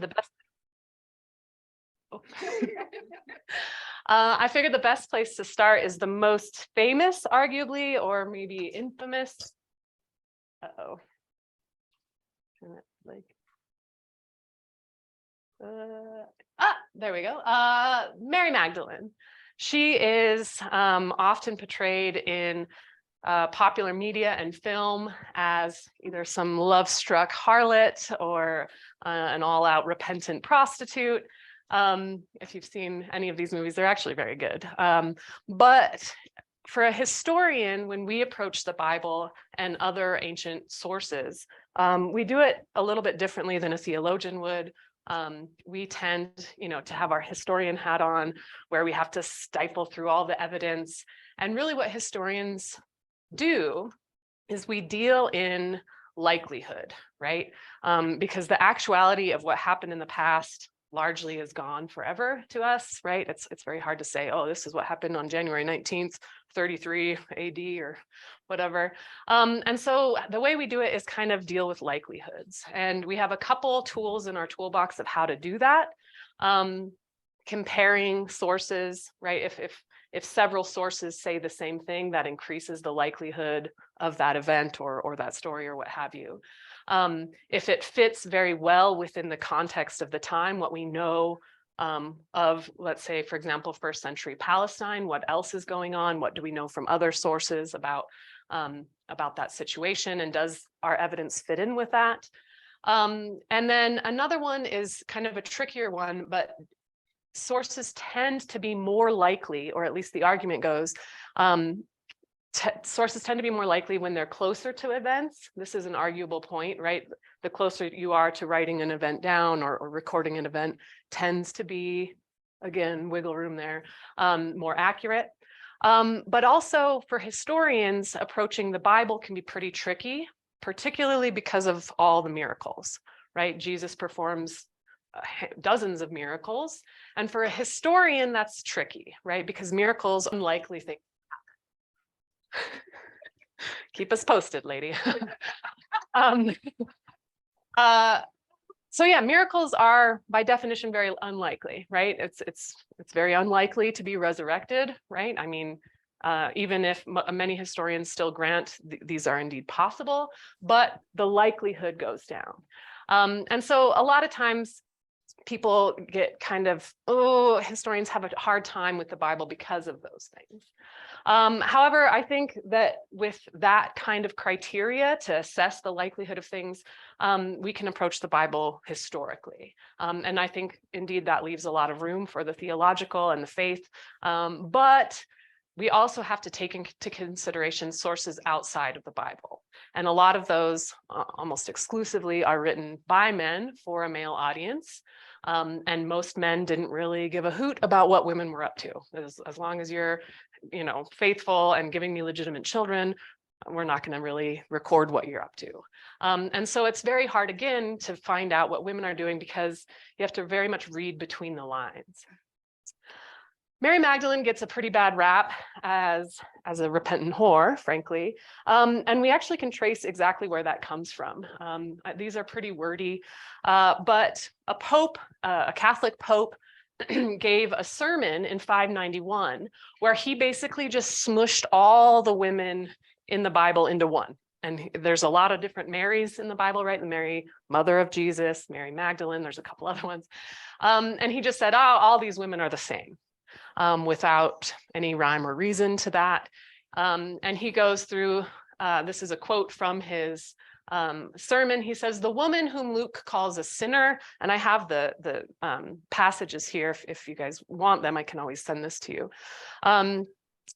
the best. I figured the best place to start is the most famous, arguably, or maybe infamous. Uh-oh. There we go. Mary Magdalene. She is often portrayed in popular media and film as either some love-struck harlot or an all-out repentant prostitute. If you've seen any of these movies, they're actually very good. But for a historian, when we approach the Bible and other ancient sources, we do it a little bit differently than a theologian would. We tend, to have our historian hat on, where we have to stifle through all the evidence. And really what historians do is we deal in likelihood, right? Because the actuality of what happened in the past largely is gone forever to us, right? It's very hard to say, oh, this is what happened on January 19th, 33 AD or whatever. And so the way we do it is kind of deal with likelihoods. And we have a couple tools in our toolbox of how to do that. Comparing sources, right? If several sources say the same thing, that increases the likelihood of that event or that story or what have you. If it fits very well within the context of the time, what we know of, let's say, for example, first century Palestine, what else is going on? What do we know from other sources about that situation? And does our evidence fit in with that? And then another one is kind of a trickier one, but sources tend to be more likely, or at least the argument goes, sources tend to be more likely when they're closer to events. This is an arguable point, right? The closer you are to writing an event down or recording an event tends to be, again, wiggle room there, more accurate. But also for historians, approaching the Bible can be pretty tricky, particularly because of all the miracles, right? Jesus performs dozens of miracles. And for a historian, that's tricky, right? Because miracles are unlikely things. Keep us posted, lady. So yeah, miracles are by definition very unlikely, right? It's very unlikely to be resurrected, right? I mean, even if many historians still grant these are indeed possible, but the likelihood goes down. And so a lot of times people get kind of, oh, historians have a hard time with the Bible because of those things. However, I think that with that kind of criteria to assess the likelihood of things, we can approach the Bible historically. And I think indeed that leaves a lot of room for the theological and the faith. But we also have to take into consideration sources outside of the Bible. And a lot of those almost exclusively are written by men for a male audience. And most men didn't really give a hoot about what women were up to. As long as you're, faithful and giving me legitimate children, we're not going to really record what you're up to. And so it's very hard, again, to find out what women are doing because you have to very much read between the lines. Mary Magdalene gets a pretty bad rap as a repentant whore, frankly. And we actually can trace exactly where that comes from. These are pretty wordy, but a pope, a Catholic pope, gave a sermon in 591 where he basically just smushed all the women in the Bible into one. And there's a lot of different Marys in the Bible, right? The Mary, mother of Jesus, Mary Magdalene, there's a couple other ones. And he just said, oh, all these women are the same. Without any rhyme or reason to that. And he goes through, this is a quote from his sermon. He says, the woman whom Luke calls a sinner, and I have the passages here, if you guys want them, I can always send this to you.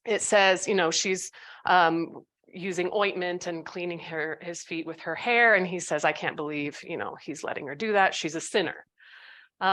It says, she's using ointment and cleaning his feet with her hair. And he says, I can't believe, he's letting her do that. She's a sinner.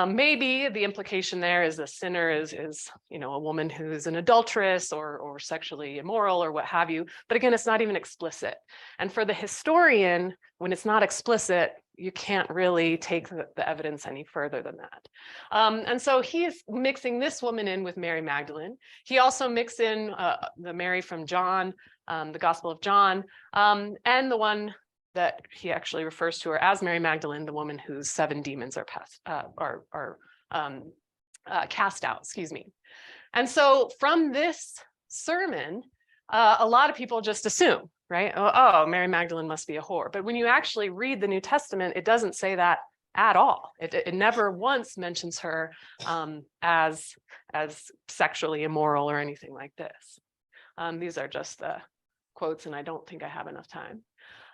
Maybe the implication there is the sinner is a woman who's an adulteress or sexually immoral or what have you. But again, it's not even explicit. And for the historian, when it's not explicit, you can't really take the evidence any further than that. And so he is mixing this woman in with Mary Magdalene. He also mixed in the Mary from John, the Gospel of John, and the one that he actually refers to her as Mary Magdalene, the woman whose 7 demons are cast out, excuse me. And so from this sermon, a lot of people just assume, right? Oh, Mary Magdalene must be a whore. But when you actually read the New Testament, it doesn't say that at all. It never once mentions her as sexually immoral or anything like this. These are just the quotes, and I don't think I have enough time.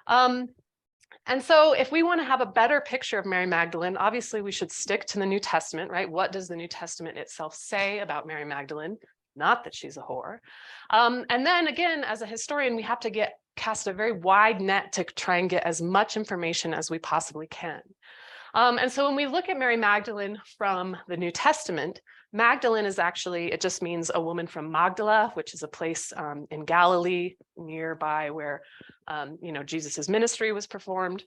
And so if we want to have a better picture of Mary Magdalene, obviously we should stick to the New Testament, right? What does the New Testament itself say about Mary Magdalene? Not that she's a whore. And then again, as a historian, we have to cast a very wide net to try and get as much information as we possibly can. And so when we look at Mary Magdalene from the New Testament, Magdalene is actually, it just means a woman from Magdala, which is a place in Galilee nearby where Jesus's ministry was performed.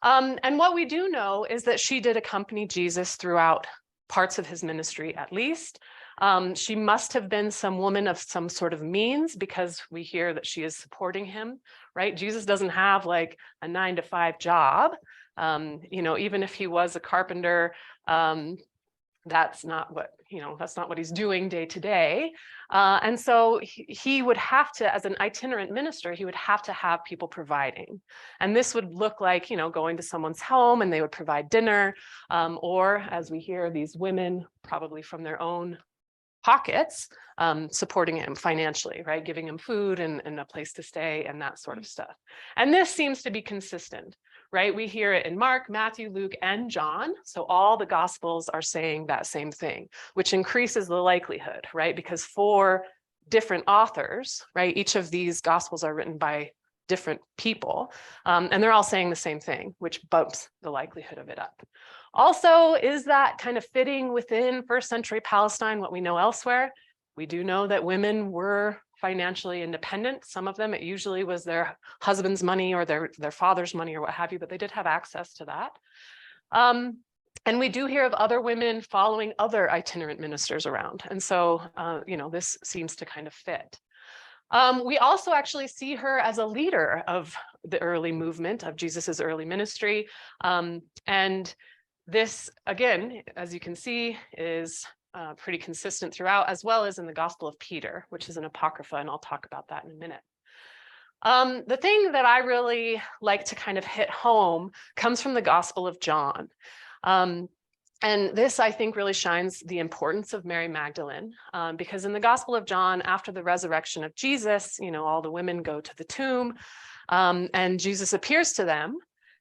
And what we do know is that she did accompany Jesus throughout parts of his ministry, at least. She must have been some woman of some sort of means, because we hear that she is supporting him, right? Jesus doesn't have like a 9-to-5 job. Even if he was a carpenter, that's not what he's doing day to day. And so he would have to, as an itinerant minister, he would have to have people providing. And this would look like, going to someone's home and they would provide dinner, or as we hear, these women probably from their own pockets, supporting him financially, right? Giving him food and a place to stay and that sort of stuff. And this seems to be consistent, right? We hear it in Mark, Matthew, Luke, and John. So all the Gospels are saying that same thing, which increases the likelihood, right? Because 4 different authors, right? Each of these Gospels are written by different people, and they're all saying the same thing, which bumps the likelihood of it up. Also, is that kind of fitting within first century Palestine, what we know elsewhere? We do know that women were financially independent. Some of them, it usually was their husband's money or their father's money or what have you, but they did have access to that. And we do hear of other women following other itinerant ministers around. And so, this seems to kind of fit. We also actually see her as a leader of the early movement of Jesus's early ministry. And this, again, as you can see, is pretty consistent throughout, as well as in the Gospel of Peter, which is an apocrypha, and I'll talk about that in a minute. The thing that I really like to kind of hit home comes from the Gospel of John. And this, I think, really shines the importance of Mary Magdalene, because in the Gospel of John, after the resurrection of Jesus, all the women go to the tomb, and Jesus appears to them,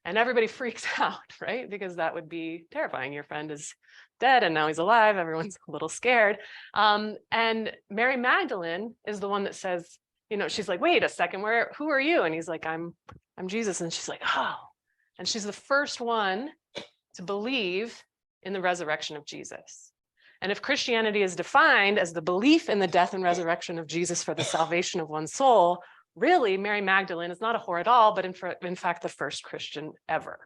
and everybody freaks out, right? Because that would be terrifying. Your friend is dead and now he's alive. Everyone's a little scared. And Mary Magdalene is the one that says, she's like, wait a second, who are you? And he's like, I'm Jesus. And she's like, oh. And she's the first one to believe in the resurrection of Jesus. And if Christianity is defined as the belief in the death and resurrection of Jesus for the salvation of one's soul, really, Mary Magdalene is not a whore at all, but in fact, the first Christian ever.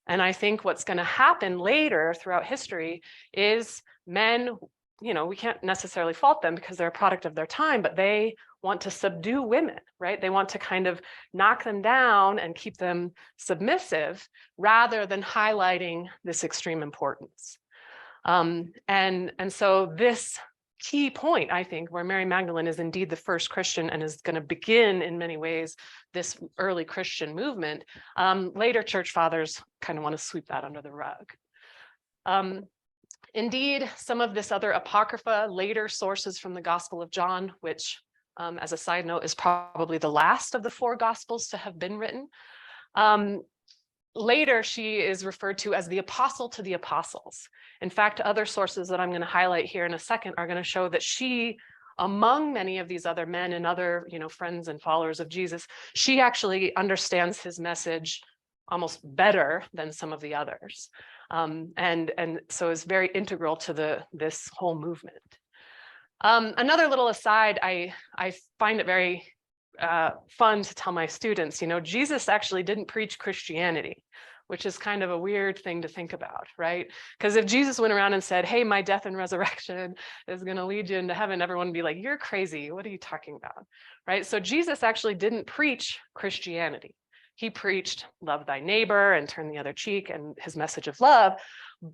And I think what's going to happen later throughout history is men, we can't necessarily fault them because they're a product of their time, but they want to subdue women, right? They want to kind of knock them down and keep them submissive rather than highlighting this extreme importance. And so this key point, I think, where Mary Magdalene is indeed the first Christian and is going to begin in many ways this early Christian movement, later church fathers kind of want to sweep that under the rug. Indeed, some of this other apocrypha, later sources from the Gospel of John, which as a side note is probably the last of the 4 Gospels to have been written. Later, she is referred to as the apostle to the apostles. In fact, other sources that I'm going to highlight here in a second are going to show that she, among many of these other men and other, friends and followers of Jesus, she actually understands his message almost better than some of the others. And so is very integral to this whole movement. Another little aside, I find it very fun to tell my students, Jesus actually didn't preach Christianity, which is kind of a weird thing to think about, right? Because if Jesus went around and said, hey, my death and resurrection is going to lead you into heaven, everyone would be like, you're crazy. What are you talking about? Right? So Jesus actually didn't preach Christianity. He preached love thy neighbor and turn the other cheek and his message of love.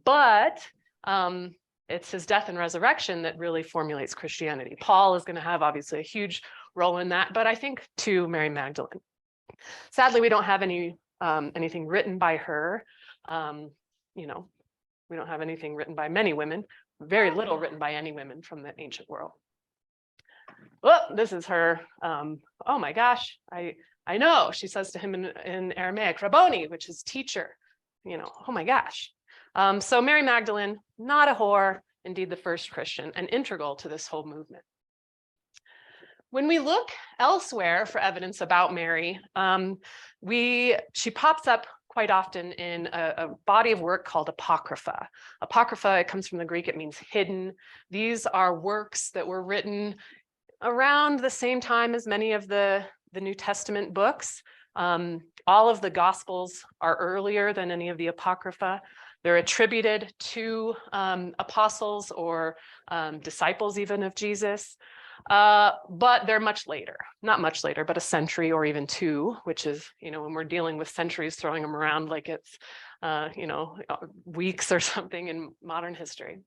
But it's his death and resurrection that really formulates Christianity. Paul is going to have obviously a huge role in that, but I think too Mary Magdalene. Sadly, we don't have anything written by her. We don't have anything written by many women, very little written by any women from the ancient world. Oh, this is her. Oh my gosh, I know. She says to him in Aramaic, Rabboni, which is teacher. Oh my gosh. So Mary Magdalene, not a whore, indeed the first Christian, and integral to this whole movement. When we look elsewhere for evidence about Mary, she pops up quite often in a body of work called Apocrypha. Apocrypha, it comes from the Greek, it means hidden. These are works that were written around the same time as many of the New Testament books. All of the Gospels are earlier than any of the Apocrypha. They're attributed to apostles or disciples even of Jesus. But they're much later, not much later, but a century or even two, which is, when we're dealing with centuries, throwing them around like it's, weeks or something in modern history.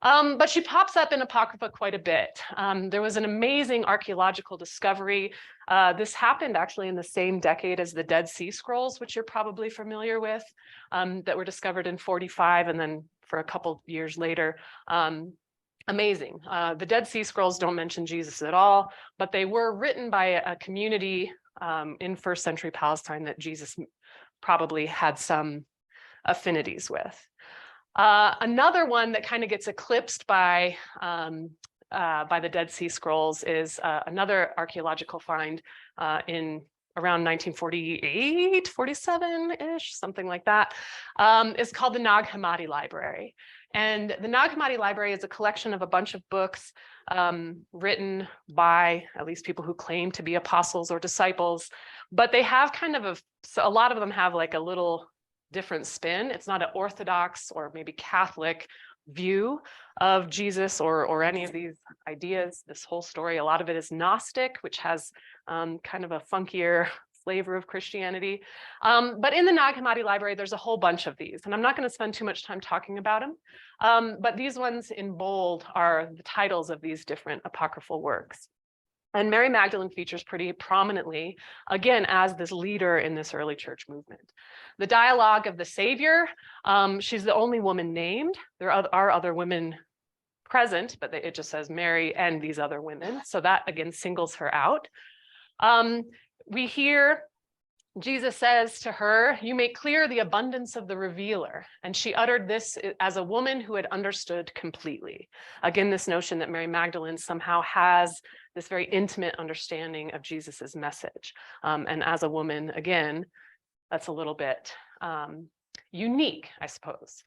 But she pops up in Apocrypha quite a bit. There was an amazing archaeological discovery. This happened actually in the same decade as the Dead Sea Scrolls, which you're probably familiar with, that were discovered in 45 and then for a couple years later. Amazing. The Dead Sea Scrolls don't mention Jesus at all, but they were written by a community in first century Palestine that Jesus probably had some affinities with. Another one that kind of gets eclipsed by the Dead Sea Scrolls is another archaeological find in around 1948, 47-ish, something like that. It's called the Nag Hammadi Library. And the Nag Hammadi Library is a collection of a bunch of books written by at least people who claim to be apostles or disciples, but they have kind of a lot of them have like a little different spin. It's not an Orthodox or maybe Catholic view of Jesus or any of these ideas, this whole story. A lot of it is Gnostic, which has kind of a funkier flavor of Christianity. But in the Nag Hammadi Library, there's a whole bunch of these, and I'm not going to spend too much time talking about them. But these ones in bold are the titles of these different apocryphal works. And Mary Magdalene features pretty prominently, again, as this leader in this early church movement. The dialogue of the Savior, she's the only woman named. There are other women present, but it just says Mary and these other women. So that, again, singles her out. We hear Jesus says to her, "You make clear the abundance of the revealer." And she uttered this as a woman who had understood completely. Again, this notion that Mary Magdalene somehow has this very intimate understanding of Jesus's message. And as a woman, again, that's a little bit unique, I suppose.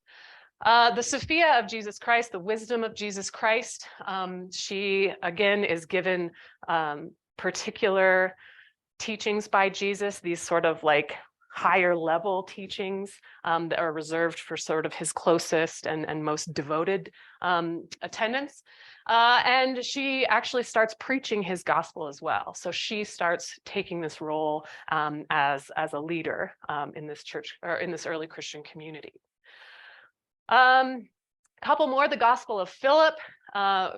The Sophia of Jesus Christ, the wisdom of Jesus Christ, she, again, is given particular teachings by Jesus, these sort of like higher level teachings that are reserved for sort of his closest and most devoted attendants. And she actually starts preaching his gospel as well. So she starts taking this role as a leader in this church or in this early Christian community. A couple more, the Gospel of Philip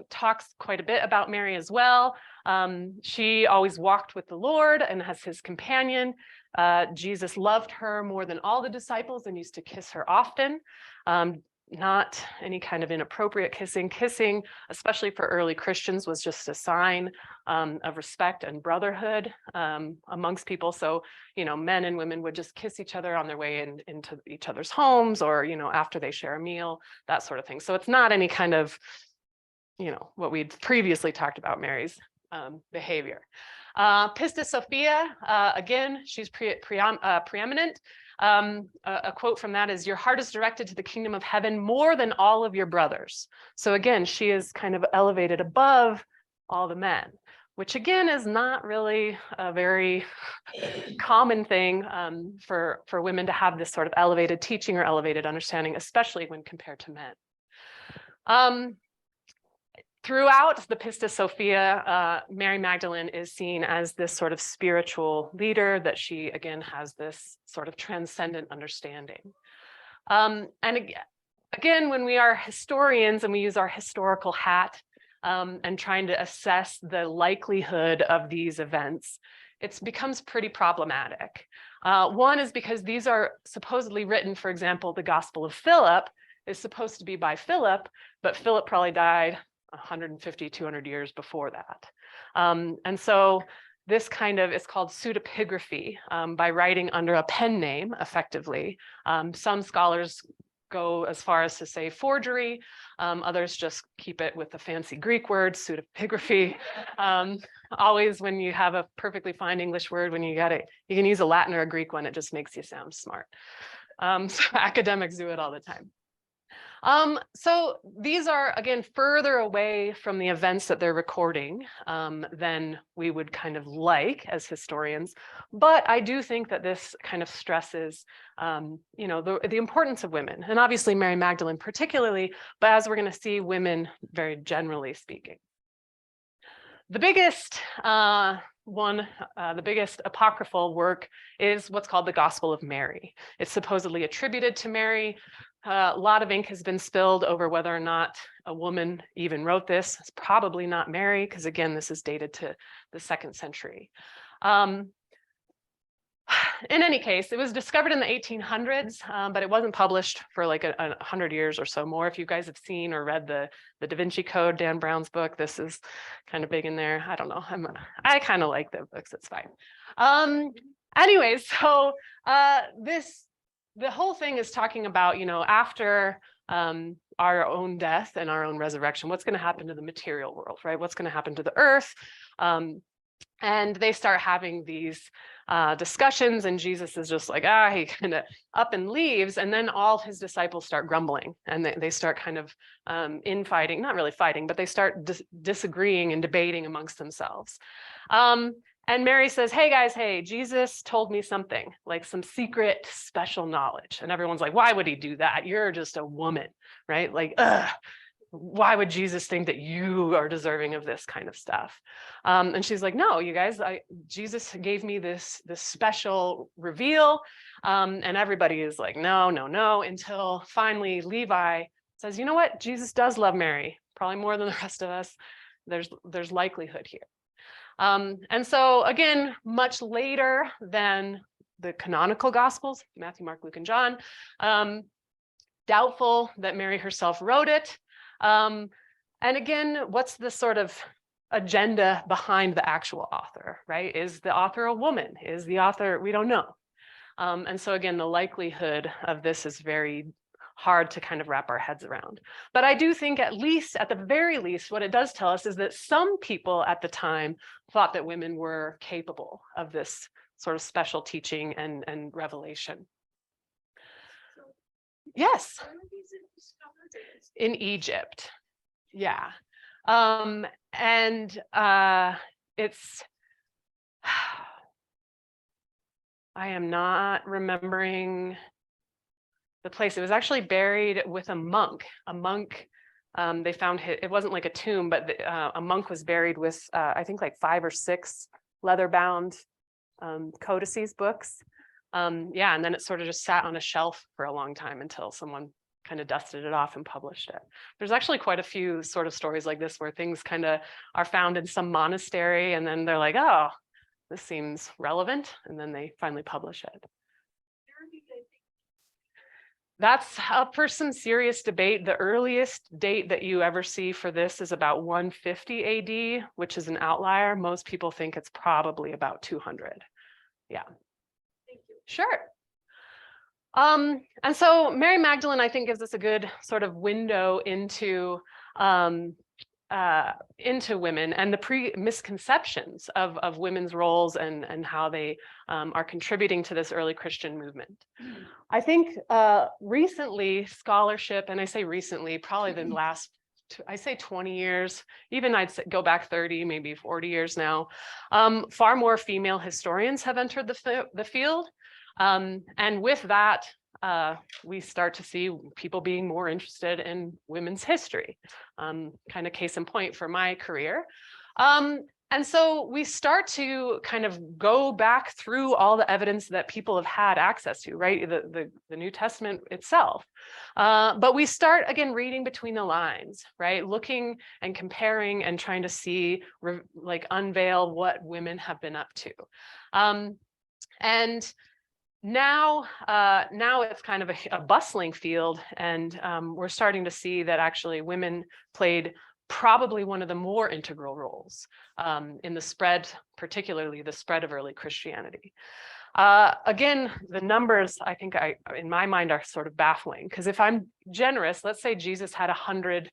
talks quite a bit about Mary as well. She always walked with the Lord and as his companion. Jesus loved her more than all the disciples and used to kiss her often. Not any kind of inappropriate kissing. Kissing, especially for early Christians, was just a sign of respect and brotherhood amongst people. So, men and women would just kiss each other on their way into each other's homes or, after they share a meal, that sort of thing. So it's not any kind of, what we'd previously talked about Mary's behavior. Pistis Sophia, again, she's preeminent. A quote from that is, "Your heart is directed to the kingdom of heaven more than all of your brothers." So again, she is kind of elevated above all the men, which again is not really a very common thing for women to have this sort of elevated teaching or elevated understanding, especially when compared to men. Throughout the Pistis Sophia, Mary Magdalene is seen as this sort of spiritual leader, that she, again, has this sort of transcendent understanding. And again, when we are historians and we use our historical hat and trying to assess the likelihood of these events, it becomes pretty problematic. One is because these are supposedly written, for example, the Gospel of Philip is supposed to be by Philip, but Philip probably died 150, 200 years before that. And so this kind of is called pseudepigraphy, by writing under a pen name, effectively. Some scholars go as far as to say forgery. Others just keep it with the fancy Greek word, pseudepigraphy. Always when you have a perfectly fine English word, when you can use a Latin or a Greek one, it just makes you sound smart. So academics do it all the time. So these are, again, further away from the events that they're recording than we would kind of like as historians. But I do think that this kind of stresses, you know, the importance of women, and obviously Mary Magdalene particularly, but as we're going to see, women very generally speaking. The biggest the biggest apocryphal work is what's called the Gospel of Mary. It's supposedly attributed to Mary. A lot of ink has been spilled over whether or not a woman even wrote this. It's probably not Mary, because again, this is dated to the 2nd century. In any case, it was discovered in the 1800s, but it wasn't published for like 100 years or so more. If you guys have seen or read the Da Vinci Code, Dan Brown's book, this is kind of big in there. I don't know. I kind of like the books. It's fine. Anyways, so the whole thing is talking about, you know, after our own death and our own resurrection, what's going to happen to the material world, right? What's going to happen to the earth? And they start having these discussions, and Jesus is just like, he kind of up and leaves. And then all his disciples start grumbling, and they start kind of infighting, not really fighting, but they start disagreeing and debating amongst themselves. And Mary says, hey guys, hey, Jesus told me something, like some secret special knowledge. And everyone's like, why would he do that? You're just a woman, right? Like, why would Jesus think that you are deserving of this kind of stuff? And she's like, no, you guys, Jesus gave me this special reveal. And everybody is like, no, no, no, until finally Levi says, you know what? Jesus does love Mary, probably more than the rest of us. There's likelihood here. And so again, much later than the canonical Gospels, Matthew, Mark, Luke, and John, doubtful that Mary herself wrote it. And again, what's the sort of agenda behind the actual author, right? Is the author a woman? Is the author, we don't know. And so again, the likelihood of this is very hard to kind of wrap our heads around. But I do think at the very least, what it does tell us is that some people at the time thought that women were capable of this sort of special teaching and revelation. Yes. In Egypt. Yeah. It's, I am not remembering the place. It was actually buried with a monk. They found it wasn't like a tomb, but a monk was buried with, I think, like 5 or 6 leather-bound codices books. Yeah, and then it sort of just sat on a shelf for a long time until someone kind of dusted it off and published it. There's actually quite a few sort of stories like this where things kind of are found in some monastery, and then they're like, oh, this seems relevant, and then they finally publish it. That's up for some serious debate. The earliest date that you ever see for this is about 150 AD, which is an outlier. Most people think it's probably about 200. Yeah. Thank you. Sure. And so Mary Magdalene, I think, gives us a good sort of window into women and the misconceptions of women's roles and how they are contributing to this early Christian movement. I think recently scholarship, and I say recently, probably the last, I say 20 years, even I'd say go back 30, maybe 40 years now, far more female historians have entered the field. And with that, we start to see people being more interested in women's history, kind of case in point for my career. And so we start to kind of go back through all the evidence that people have had access to, right? The New Testament itself. But we start, again, reading between the lines, right? Looking and comparing and trying to see, like, unveil what women have been up to. And now it's kind of a bustling field, and we're starting to see that actually women played probably one of the more integral roles in the spread, particularly the spread of early Christianity. Again, the numbers, I think, in my mind, are sort of baffling, because if I'm generous, let's say Jesus had 100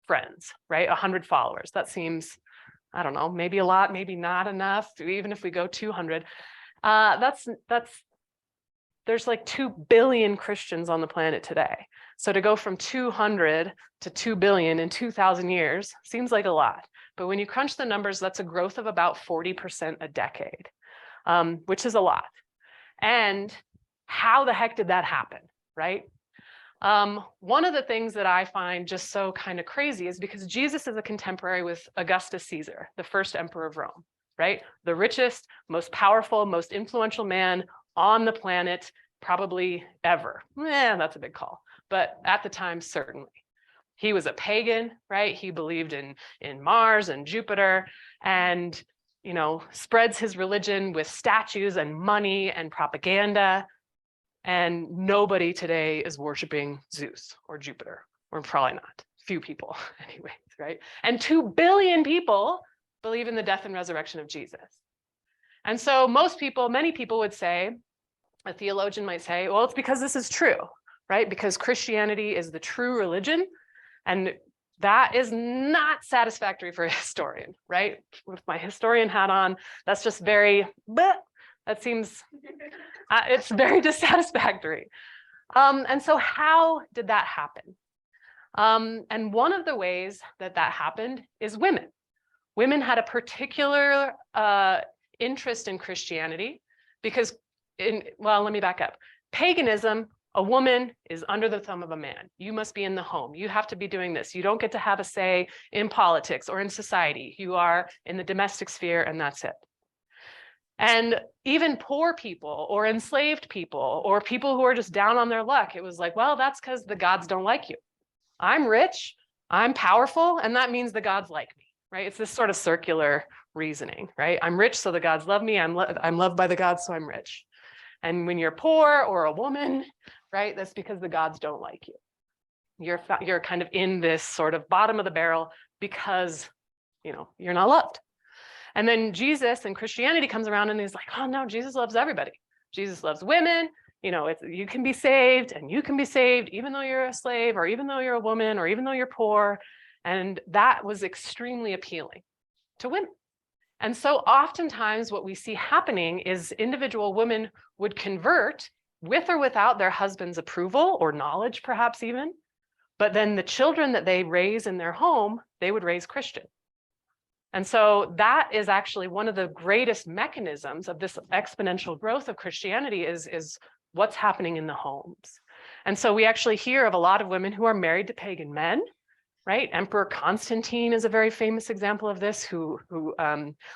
friends, right? 100 followers. That seems, I don't know, maybe a lot, maybe not enough. Even if we go 200, there's like 2 billion Christians on the planet today. So to go from 200 to 2 billion in 2,000 years seems like a lot. But when you crunch the numbers, that's a growth of about 40% a decade, which is a lot. And how the heck did that happen, right? One of the things that I find just so kind of crazy is because Jesus is a contemporary with Augustus Caesar, the first emperor of Rome, right? The richest, most powerful, most influential man on the planet, probably ever. That's a big call. But at the time, certainly. He was a pagan, right? He believed in Mars and Jupiter, and, you know, spreads his religion with statues and money and propaganda. And nobody today is worshiping Zeus or Jupiter, or probably not. Few people, anyways, right? And 2 billion people believe in the death and resurrection of Jesus. And so many people would say, a theologian might say, well, it's because this is true, right? Because Christianity is the true religion. And that is not satisfactory for a historian, right? With my historian hat on, that's just very, that seems, it's very dissatisfactory. And so how did that happen? And one of the ways that happened is women. Women had a particular interest in Christianity because let me back up. Paganism, a woman is under the thumb of a man. You must be in the home. You have to be doing this. You don't get to have a say in politics or in society. You are in the domestic sphere, and that's it. And even poor people or enslaved people or people who are just down on their luck, it was like, well, that's because the gods don't like you. I'm rich, I'm powerful, and that means the gods like me, right? It's this sort of circular reasoning, right? I'm rich, so the gods love me. I'm loved by the gods, so I'm rich. And when you're poor or a woman, right, that's because the gods don't like you. You're kind of in this sort of bottom of the barrel because, you know, you're not loved. And then Jesus and Christianity comes around and he's like, oh no, Jesus loves everybody. Jesus loves women. You know, you can be saved, and you can be saved even though you're a slave, or even though you're a woman, or even though you're poor. And that was extremely appealing to women. And so oftentimes what we see happening is individual women would convert with or without their husband's approval or knowledge, perhaps even. But then the children that they raise in their home, they would raise Christian. And so that is actually one of the greatest mechanisms of this exponential growth of Christianity is what's happening in the homes. And so we actually hear of a lot of women who are married to pagan men, right? Emperor Constantine is a very famous example of this, who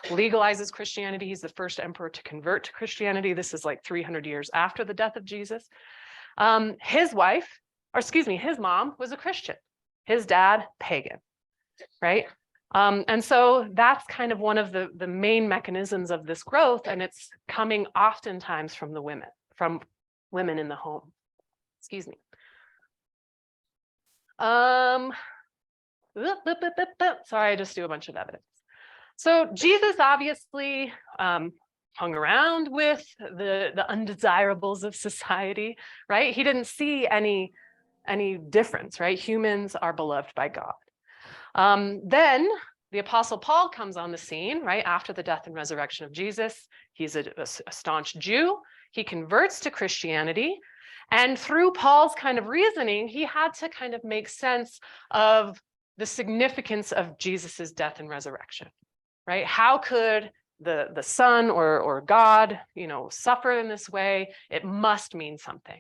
legalizes Christianity. He's the first emperor to convert to Christianity. This is like 300 years after the death of Jesus. His mom was a Christian. His dad, pagan, right? And so that's kind of one of the main mechanisms of this growth, and it's coming oftentimes from women in the home. Excuse me. Sorry, I just do a bunch of evidence. So Jesus obviously hung around with the undesirables of society, right? He didn't see any difference, right? Humans are beloved by God. Then the Apostle Paul comes on the scene, right, after the death and resurrection of Jesus. He's a staunch Jew. He converts to Christianity. And through Paul's kind of reasoning, he had to kind of make sense of the significance of Jesus's death and resurrection, right? How could the Son or God, you know, suffer in this way? It must mean something.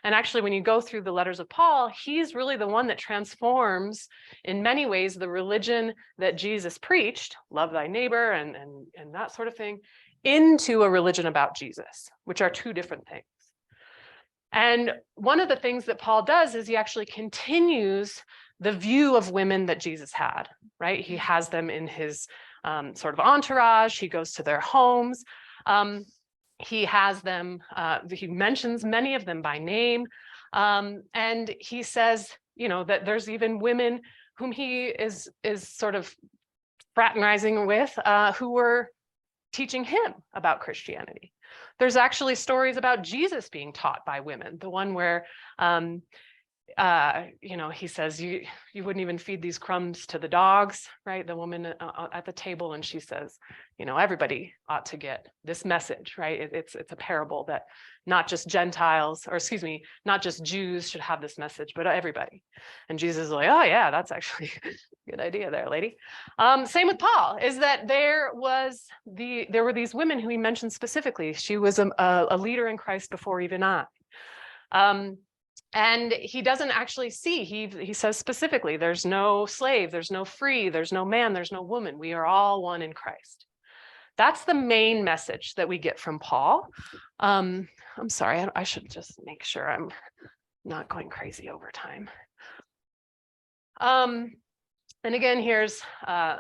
And actually, when you go through the letters of Paul, he's really the one that transforms, in many ways, the religion that Jesus preached, love thy neighbor and that sort of thing, into a religion about Jesus, which are two different things. And one of the things that Paul does is he actually continues the view of women that Jesus had, right? He has them in his sort of entourage. He goes to their homes. He has them, he mentions many of them by name. And he says, that there's even women whom he is sort of fraternizing with who were teaching him about Christianity. There's actually stories about Jesus being taught by women. The one where, he says, you wouldn't even feed these crumbs to the dogs, right? The woman at the table, and she says, everybody ought to get this message, right? It's a parable that not just not just Jews should have this message, but everybody. And Jesus is like, oh yeah, that's actually a good idea there, lady. Same with Paul, is that there were these women who he mentioned specifically. She was a leader in Christ before even I. And he doesn't actually see, he says specifically, there's no slave, there's no free, there's no man, there's no woman. We are all one in Christ. That's the main message that we get from Paul. I'm sorry, I should just make sure I'm not going crazy over time. And again, here's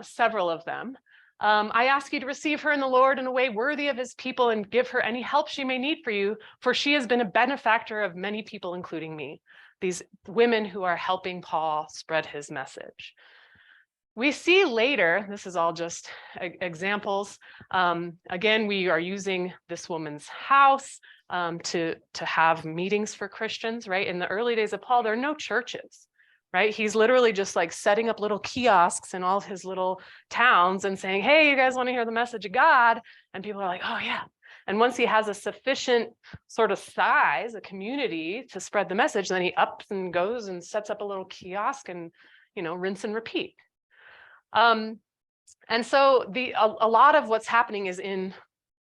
several of them. I ask you to receive her in the Lord in a way worthy of his people and give her any help she may need for you, for she has been a benefactor of many people, including me. These women who are helping Paul spread his message. We see later, this is all just examples. Again, we are using this woman's house to have meetings for Christians, right? In the early days of Paul, there are no churches. Right? He's literally just like setting up little kiosks in all of his little towns and saying, hey, you guys want to hear the message of God? And people are like, oh yeah. And once he has a sufficient sort of size, a community to spread the message, then he ups and goes and sets up a little kiosk and, rinse and repeat. And so a lot of what's happening is in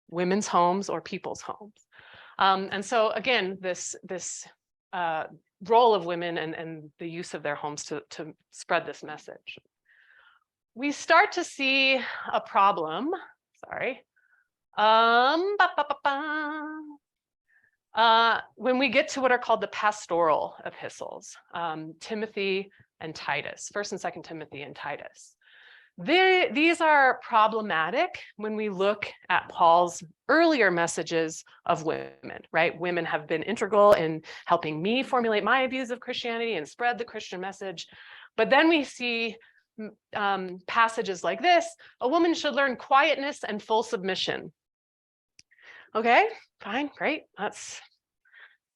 women's homes or people's homes. And so again, this role of women and the use of their homes to spread this message. We start to see a problem, when we get to what are called the pastoral epistles, Timothy and Titus, 1st and 2nd Timothy and Titus. These are problematic when we look at Paul's earlier messages of women, right? Women have been integral in helping me formulate my views of Christianity and spread the Christian message. But then we see passages like this: a woman should learn quietness and full submission. Okay, fine, great. That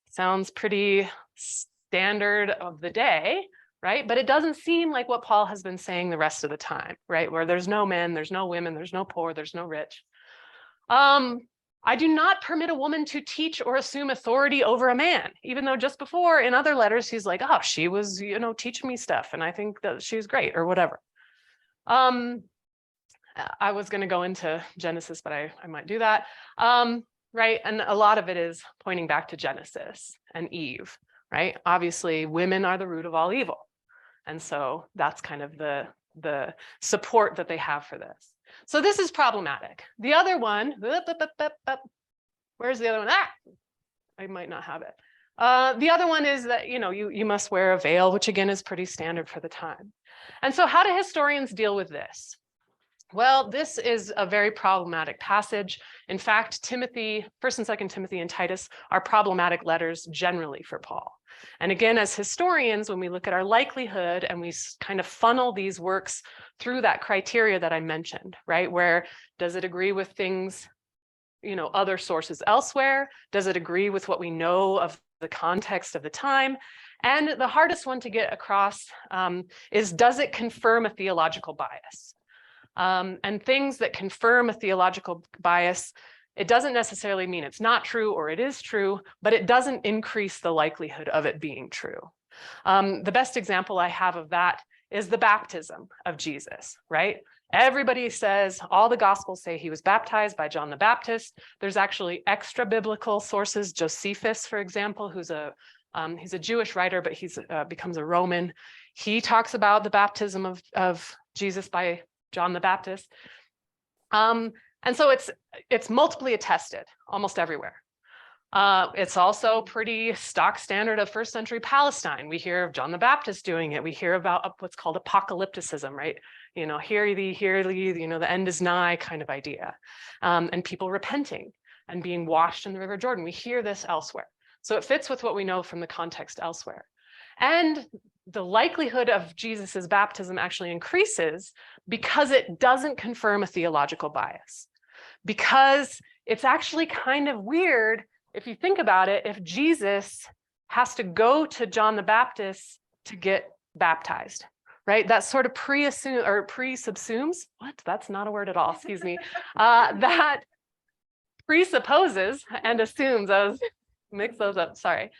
sounds pretty standard of the day. Right? But it doesn't seem like what Paul has been saying the rest of the time, right? Where there's no men, there's no women, there's no poor, there's no rich. I do not permit a woman to teach or assume authority over a man, even though just before in other letters, he's like, oh, she was, teaching me stuff. And I think that she was great or whatever. I was going to go into Genesis, but I might do that. Right? And a lot of it is pointing back to Genesis and Eve, right? Obviously, women are the root of all evil. And so that's kind of the support that they have for this. So this is problematic. The other one, where's the other one? I might not have it. The other one is that, you must wear a veil, which again is pretty standard for the time. And so how do historians deal with this? Well, this is a very problematic passage. In fact, Timothy, 1st and 2nd Timothy and Titus are problematic letters generally for Paul. And again, as historians, when we look at our likelihood and we kind of funnel these works through that criteria that I mentioned, right? Where does it agree with things, other sources elsewhere? Does it agree with what we know of the context of the time? And the hardest one to get across is, does it confirm a theological bias? And things that confirm a theological bias, it doesn't necessarily mean it's not true or it is true, but it doesn't increase the likelihood of it being true. The best example I have of that is the baptism of Jesus, right? Everybody says, all the gospels say he was baptized by John the Baptist. There's actually extra biblical sources, Josephus, for example, who's a He's a Jewish writer, but he's becomes a Roman. He talks about the baptism of Jesus by John the Baptist. And so it's multiply attested almost everywhere. It's also pretty stock standard of first century Palestine. We hear of John the Baptist doing it. We hear about what's called apocalypticism, right? Hear thee, the end is nigh kind of idea. And people repenting and being washed in the River Jordan. We hear this elsewhere. So it fits with what we know from the context elsewhere. And the likelihood of Jesus's baptism actually increases because it doesn't confirm a theological bias. Because it's actually kind of weird if you think about it, if Jesus has to go to John the Baptist to get baptized, right? That sort of presubsumes, what? That's not a word at all, excuse me. That presupposes and assumes, I was mix those up, sorry.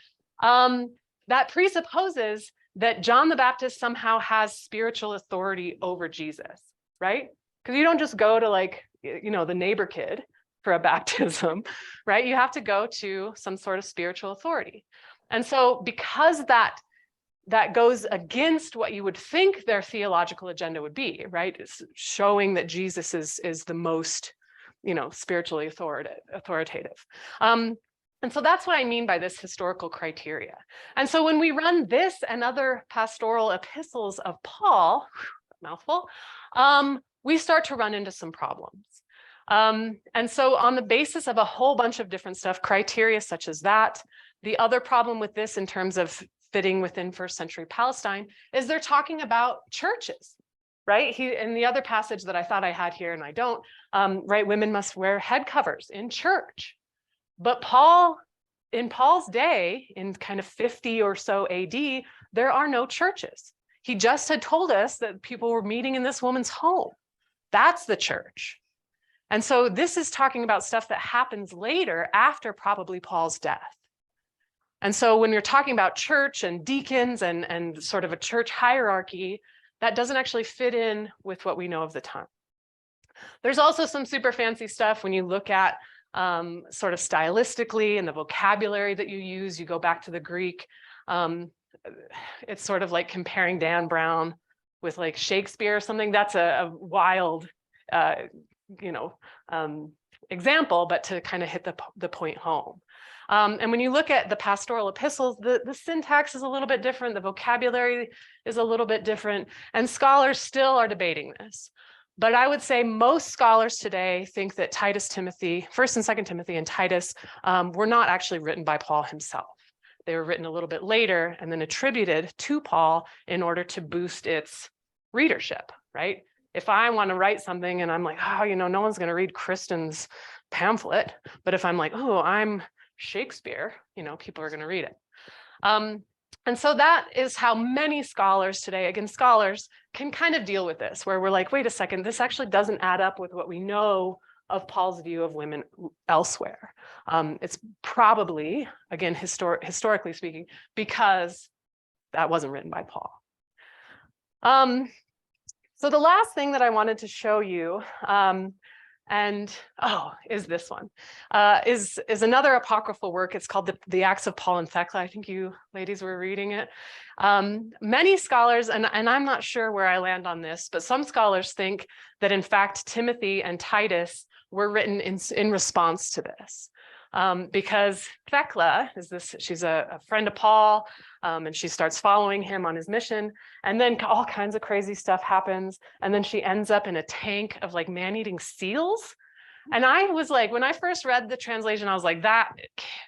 That presupposes that John the Baptist somehow has spiritual authority over Jesus, right? Because you don't just go to the neighbor kid for a baptism, right? You have to go to some sort of spiritual authority. And so because that goes against what you would think their theological agenda would be, right? It's showing that Jesus is the most, spiritually authoritative. And so that's what I mean by this historical criteria. And so when we run this and other pastoral epistles of Paul, mouthful, we start to run into some problems. And so on the basis of a whole bunch of different stuff, criteria such as that, the other problem with this in terms of fitting within first century Palestine is they're talking about churches, right? In the other passage that I thought I had here and I don't, right, women must wear head covers in church. But in Paul's day, in kind of 50 or so AD, there are no churches. He just had told us that people were meeting in this woman's home. That's the church. And so this is talking about stuff that happens later after probably Paul's death. And so when you're talking about church and deacons and sort of a church hierarchy, that doesn't actually fit in with what we know of the time. There's also some super fancy stuff when you look at sort of stylistically and the vocabulary that you use. You go back to the Greek. It's sort of like comparing Dan Brown with like Shakespeare or something. That's a wild example, but to kind of hit the point home. And when you look at the pastoral epistles, the syntax is a little bit different. The vocabulary is a little bit different. And scholars still are debating this. But I would say most scholars today think that Titus, Timothy, 1st and 2nd Timothy and Titus were not actually written by Paul himself. They were written a little bit later and then attributed to Paul in order to boost its readership, right? If I want to write something and I'm like, no one's going to read Kristin's pamphlet. But if I'm like, I'm Shakespeare, people are going to read it. And so that is how many scholars today, again, scholars can kind of deal with this, where we're like, wait a second, this actually doesn't add up with what we know of Paul's view of women elsewhere. It's probably, again, historically speaking, because that wasn't written by Paul. So the last thing that I wanted to show you, is this one, is another apocryphal work. It's called the Acts of Paul and Thecla. I think you ladies were reading it. Many scholars, and I'm not sure where I land on this, but some scholars think that in fact Timothy and Titus were written in response to this. Because Thecla she's a friend of Paul, and she starts following him on his mission, and then all kinds of crazy stuff happens, and then she ends up in a tank of like man-eating seals. And I was like, when I first read the translation, I was like, that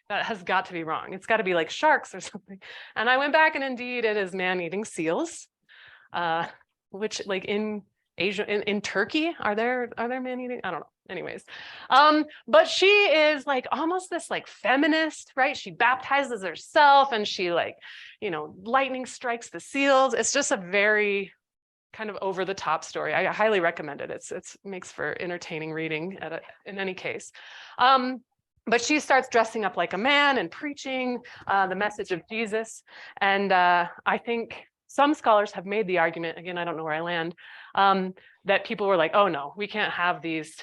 has got to be wrong. It's got to be like sharks or something. And I went back, and indeed it is man-eating seals, which like in Asia, in Turkey, are there man-eating? I don't know. Anyways, but she is like almost this like feminist, right? She baptizes herself and she like, lightning strikes the seals. It's just a very kind of over the top story. I highly recommend it. It makes for entertaining reading in any case. But she starts dressing up like a man and preaching the message of Jesus. And I think some scholars have made the argument, again, I don't know where I land, that people were like, oh no, we can't have these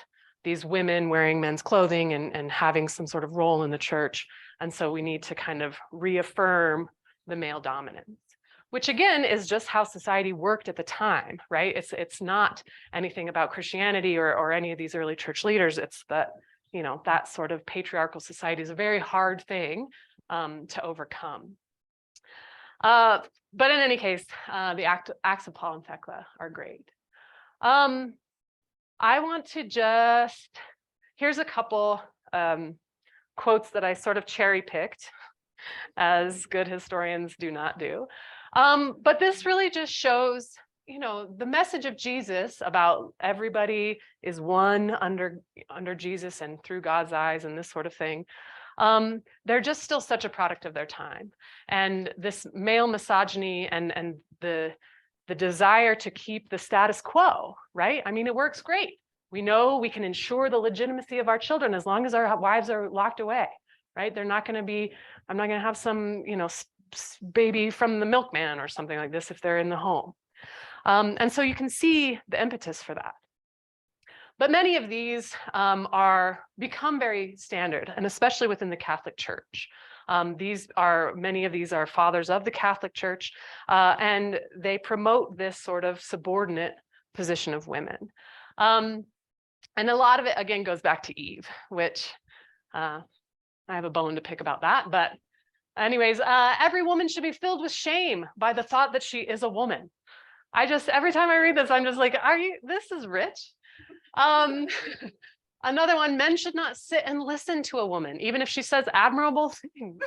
women wearing men's clothing and having some sort of role in the church. And so we need to kind of reaffirm the male dominance, which again is just how society worked at the time, right? It's not anything about Christianity or any of these early church leaders. It's that, that sort of patriarchal society is a very hard thing to overcome. But in any case, the Acts of Paul and Thecla are great. I want to here's a couple quotes that I sort of cherry picked, as good historians do not do. But this really just shows, the message of Jesus about everybody is one under Jesus and through God's eyes and this sort of thing. They're just still such a product of their time. And this male misogyny and the desire to keep the status quo, right? I mean, it works great. We know we can ensure the legitimacy of our children as long as our wives are locked away, right? They're not going to be, I'm not going to have some, baby from the milkman or something like this if they're in the home. And so you can see the impetus for that. But many of these become very standard, and especially within the Catholic Church. Many of these are fathers of the Catholic Church, and they promote this sort of subordinate position of women. And a lot of it, again, goes back to Eve, which I have a bone to pick about that. But anyways, every woman should be filled with shame by the thought that she is a woman. Every time I read this, I'm just like, this is rich. Another one, men should not sit and listen to a woman, even if she says admirable things.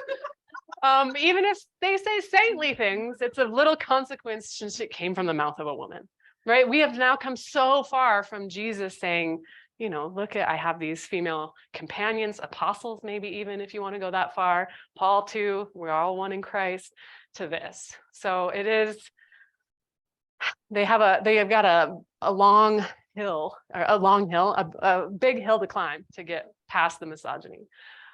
Even if they say saintly things, it's of little consequence since it came from the mouth of a woman, right? We have now come so far from Jesus saying, look I have these female companions, apostles, maybe even if you want to go that far, Paul too, we're all one in Christ, to this. So it is, they have got a long hill, a big hill to climb to get past the misogyny.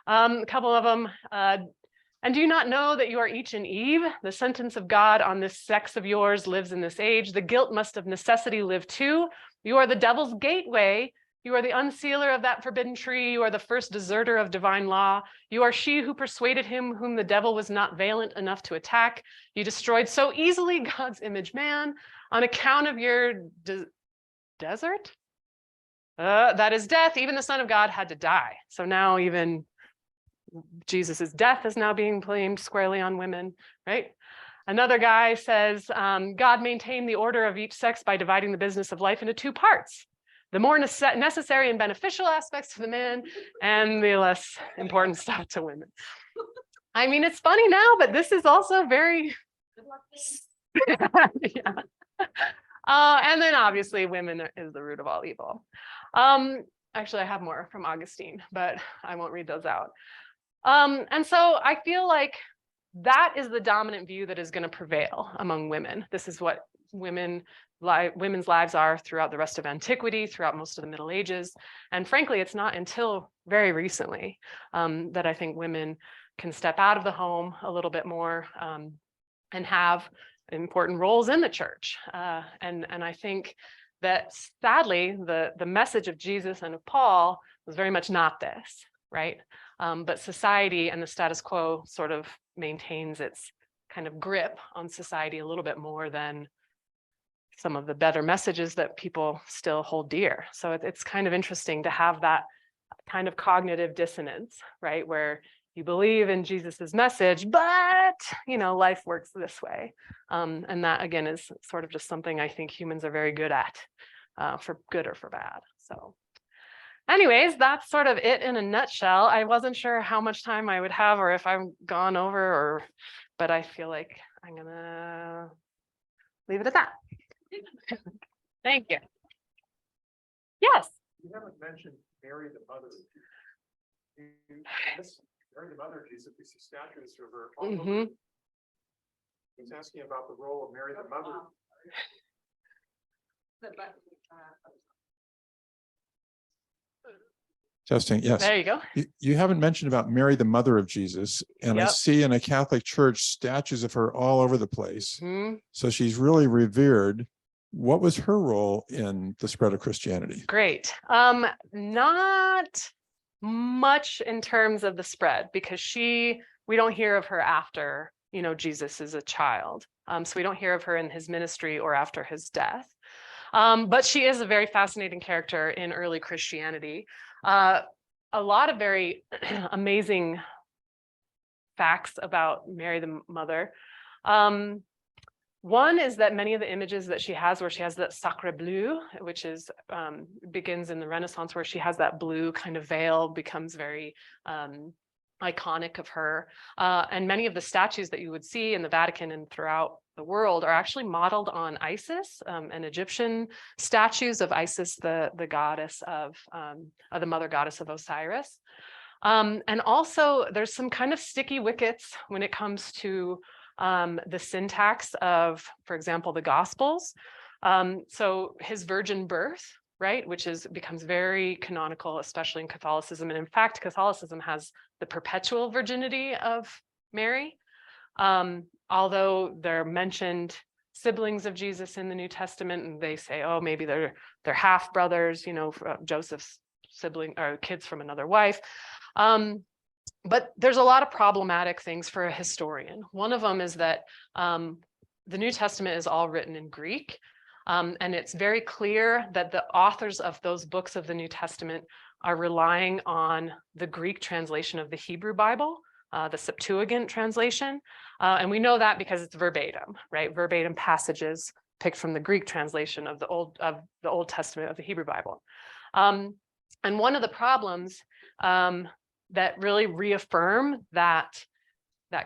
A couple of them, and do you not know that you are each an Eve? The sentence of God on this sex of yours lives in this age. The guilt must of necessity live too. You are the devil's gateway. You are the unsealer of that forbidden tree. You are the first deserter of divine law. You are she who persuaded him whom the devil was not valiant enough to attack. You destroyed so easily God's image man on account of your desert? That is death. Even the Son of God had to die. So now even Jesus's death is now being blamed squarely on women, right? Another guy says, God maintained the order of each sex by dividing the business of life into two parts. The more necessary and beneficial aspects to the men and the less important stuff to women. I mean, it's funny now, but this is also very... yeah. And then obviously women is the root of all evil. Actually, I have more from Augustine, but I won't read those out. And so I feel like that is the dominant view that is going to prevail among women. This is what women's lives are throughout the rest of antiquity, throughout most of the Middle Ages. And frankly, it's not until very recently that I think women can step out of the home a little bit more and have important roles in the church. And I think that sadly, the message of Jesus and of Paul was very much not this, right? But society and the status quo sort of maintains its kind of grip on society a little bit more than some of the better messages that people still hold dear. So it's kind of interesting to have that kind of cognitive dissonance, right? Where you believe in Jesus's message, but, life works this way. And that, again, is sort of just something I think humans are very good at, for good or for bad. So anyways, that's sort of it in a nutshell. I wasn't sure how much time I would have or if I've gone over, but I feel like I'm going to leave it at that. Thank you. Yes. You haven't mentioned Mary the Mother. Mary the Mother, Jesus, we see statues of her all over. He's asking about the role of Mary the Mother. Testing, yes. There you go. You haven't mentioned about Mary, the mother of Jesus, and I see in a Catholic church statues of her all over the place. So she's really revered. What was her role in the spread of Christianity? Great. Not much in terms of the spread, because we don't hear of her after, Jesus is a child. So we don't hear of her in his ministry or after his death. But she is a very fascinating character in early Christianity. A lot of very amazing facts about Mary the mother. One is that many of the images that she has, where she has that sacre bleu, which is begins in the Renaissance, where she has that blue kind of veil, becomes very iconic of her. And many of the statues that you would see in the Vatican and throughout the world are actually modeled on Isis, and Egyptian statues of Isis, the goddess of the mother goddess of Osiris. And also there's some kind of sticky wickets when it comes to the syntax of, for example, the Gospels. So his virgin birth, right, which becomes very canonical, especially in Catholicism. And in fact, Catholicism has the perpetual virginity of Mary. Although they're mentioned siblings of Jesus in the New Testament, and they say, oh, maybe they're half brothers, Joseph's sibling or kids from another wife. But there's a lot of problematic things for a historian. One of them is that the New Testament is all written in Greek. And it's very clear that the authors of those books of the New Testament are relying on the Greek translation of the Hebrew Bible, the Septuagint translation. And we know that because it's verbatim, right? Verbatim passages picked from the Greek translation of the Old Testament of the Hebrew Bible. And one of the problems that really reaffirm that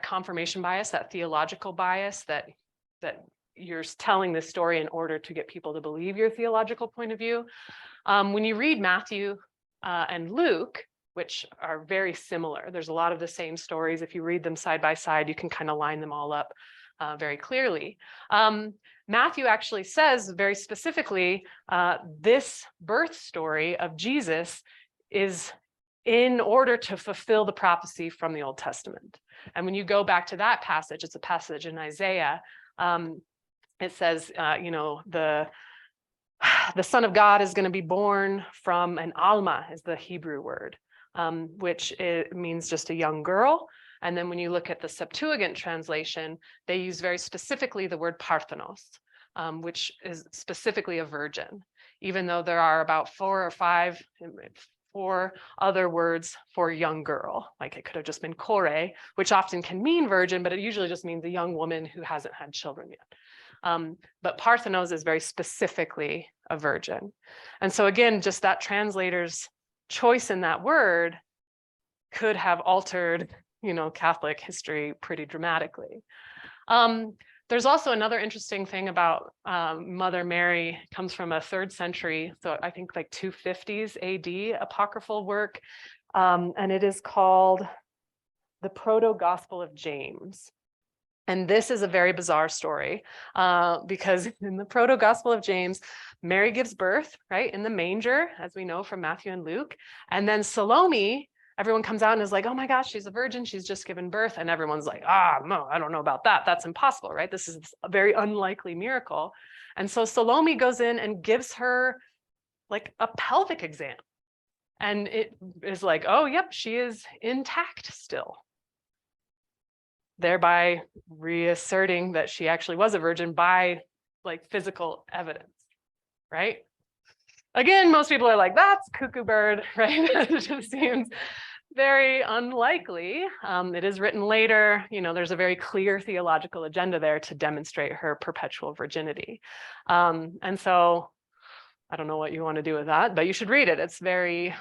confirmation bias, that theological bias, that you're telling this story in order to get people to believe your theological point of view. When you read Matthew and Luke, which are very similar, there's a lot of the same stories. If you read them side by side, you can kind of line them all up very clearly. Matthew actually says very specifically, this birth story of Jesus is in order to fulfill the prophecy from the Old Testament. And when you go back to that passage, it's a passage in Isaiah. It says, the Son of God is going to be born from an Alma, is the Hebrew word, which means just a young girl. And then when you look at the Septuagint translation, they use very specifically the word Parthenos, which is specifically a virgin, even though there are about 4 or 5 other words for young girl. Like it could have just been kore, which often can mean virgin, but it usually just means a young woman who hasn't had children yet. But Parthenos is very specifically a virgin. And so again, just that translator's choice in that word could have altered, Catholic history pretty dramatically. There's also another interesting thing about Mother Mary. Comes from a 3rd century, so I think like 250s AD apocryphal work, and it is called the Proto-Gospel of James. And this is a very bizarre story because in the Proto-Gospel of James, Mary gives birth, right, in the manger, as we know from Matthew and Luke, and then Salome, everyone comes out and is like, oh my gosh, she's a virgin, she's just given birth. And everyone's like, no, I don't know about that. That's impossible, right? This is a very unlikely miracle. And so Salome goes in and gives her like a pelvic exam. And it is like, oh, yep, she is intact still. Thereby reasserting that she actually was a virgin by like physical evidence, right? Again, most people are like, that's cuckoo bird, right? It just seems very unlikely. It is written later. There's a very clear theological agenda there to demonstrate her perpetual virginity. And so I don't know what you want to do with that, but you should read it. It's very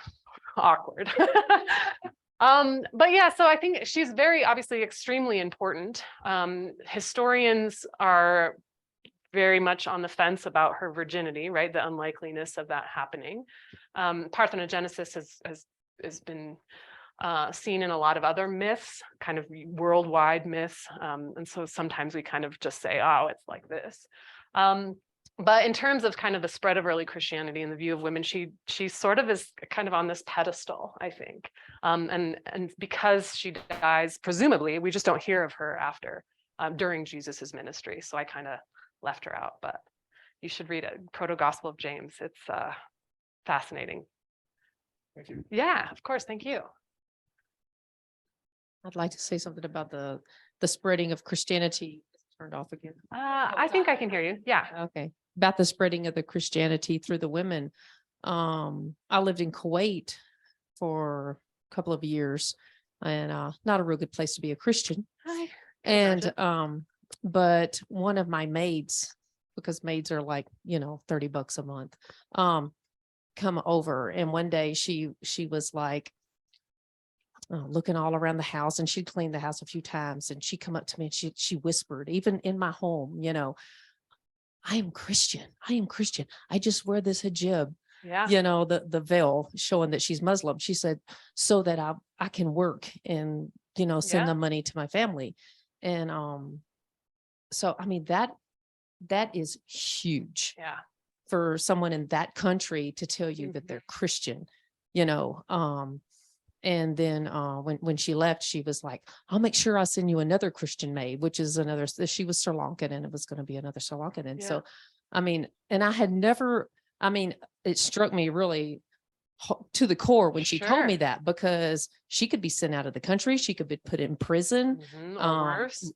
awkward. But yeah, so I think she's very obviously extremely important. Historians are very much on the fence about her virginity, right? The unlikeliness of that happening. Parthenogenesis has been seen in a lot of other myths, kind of worldwide myths. And so sometimes we kind of just say, oh, it's like this. But in terms of kind of the spread of early Christianity and the view of women, she sort of is kind of on this pedestal, I think. And because she dies, presumably, we just don't hear of her after, during Jesus's ministry. So I kind of left her out, but you should read it. Proto-Gospel of James. It's fascinating. Thank you. Yeah, of course. Thank you. I'd like to say something about the spreading of Christianity. Turned off again. I think I can hear you. Yeah. Okay. About the spreading of the Christianity through the women. I lived in Kuwait for a couple of years, and not a real good place to be a Christian. Hi. And but one of my maids, because maids are like, $30 a month, come over, and one day she was like looking all around the house, and she'd cleaned the house a few times, and she come up to me and she whispered, even in my home, I am Christian. I am Christian. I just wear this hijab, Yeah. the veil showing that she's Muslim. She said, so that I can work and, send the money to my family. And so, I mean, that is huge. Yeah. For someone in that country to tell you that they're Christian, and then when she left, she was like, I'll make sure I send you another Christian maid, which is another, she was Sri Lankan, and it was going to be another Sri Lankan. And so, I mean, and I had never, it struck me really to the core when she told me that, because she could be sent out of the country. She could be put in prison. Or worse.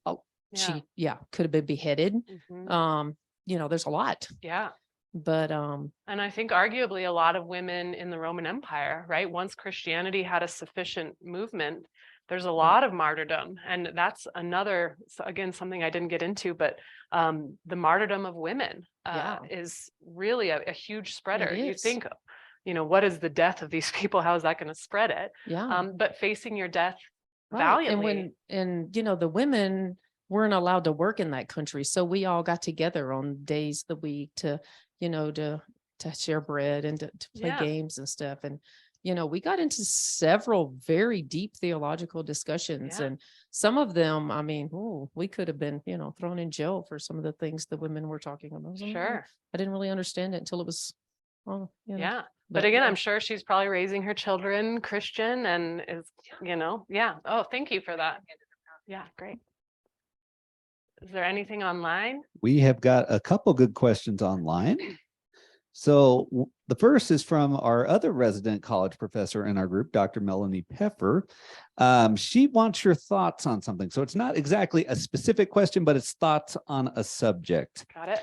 She could have been beheaded. There's a lot. Yeah. But and I think arguably a lot of women in the Roman Empire, right? Once Christianity had a sufficient movement, there's a lot of martyrdom. And that's another, again, something I didn't get into, but the martyrdom of women is really a huge spreader. You think, what is the death of these people? How is that going to spread it? Yeah. But facing your death Right. valiantly. And the women weren't allowed to work in that country. So we all got together on days of the week to share bread and to play games and stuff. And, we got into several very deep theological discussions, and some of them, we could have been, thrown in jail for some of the things the women were talking about. Sure. I didn't really understand it until it was, Yeah. But again, I'm sure she's probably raising her children Christian and is, Oh, thank you for that. Yeah, great. Is there anything online? We have got a couple good questions online. So the first is from our other resident college professor in our group, Dr. Melanie Peffer. She wants your thoughts on something. So it's not exactly a specific question, but it's thoughts on a subject. Got it.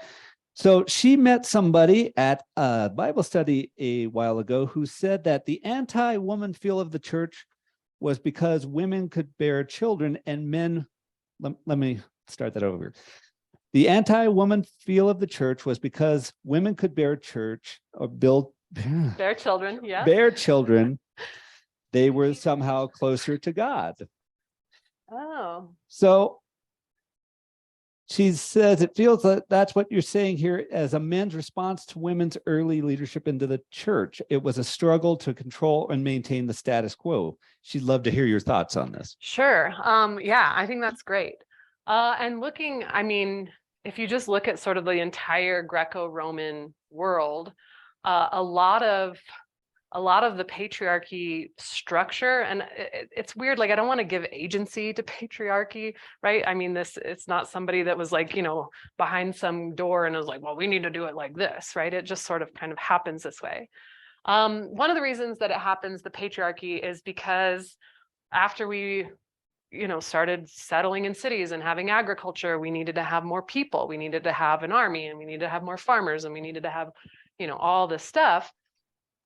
So she met somebody at a Bible study a while ago who said that the anti-woman feel of the church was because women could bear children and men, let me start that over. The anti-woman feel of the church was because women could bear church or bear children. Yeah. Bear children. They were somehow closer to God. Oh. So she says it feels that that's what you're saying here as a men's response to women's early leadership into the church. It was a struggle to control and maintain the status quo. She'd love to hear your thoughts on this. Sure. Yeah, I think that's great. And looking, if you just look at sort of the entire Greco-Roman world, a lot of the patriarchy structure, and it's weird, like I don't want to give agency to patriarchy, right? It's not somebody that was like, behind some door and was like, well, we need to do it like this, right? It just sort of kind of happens this way. One of the reasons that it happens, the patriarchy, is because after we started settling in cities and having agriculture, we needed to have more people, we needed to have an army, and we needed to have more farmers, and we needed to have, all this stuff.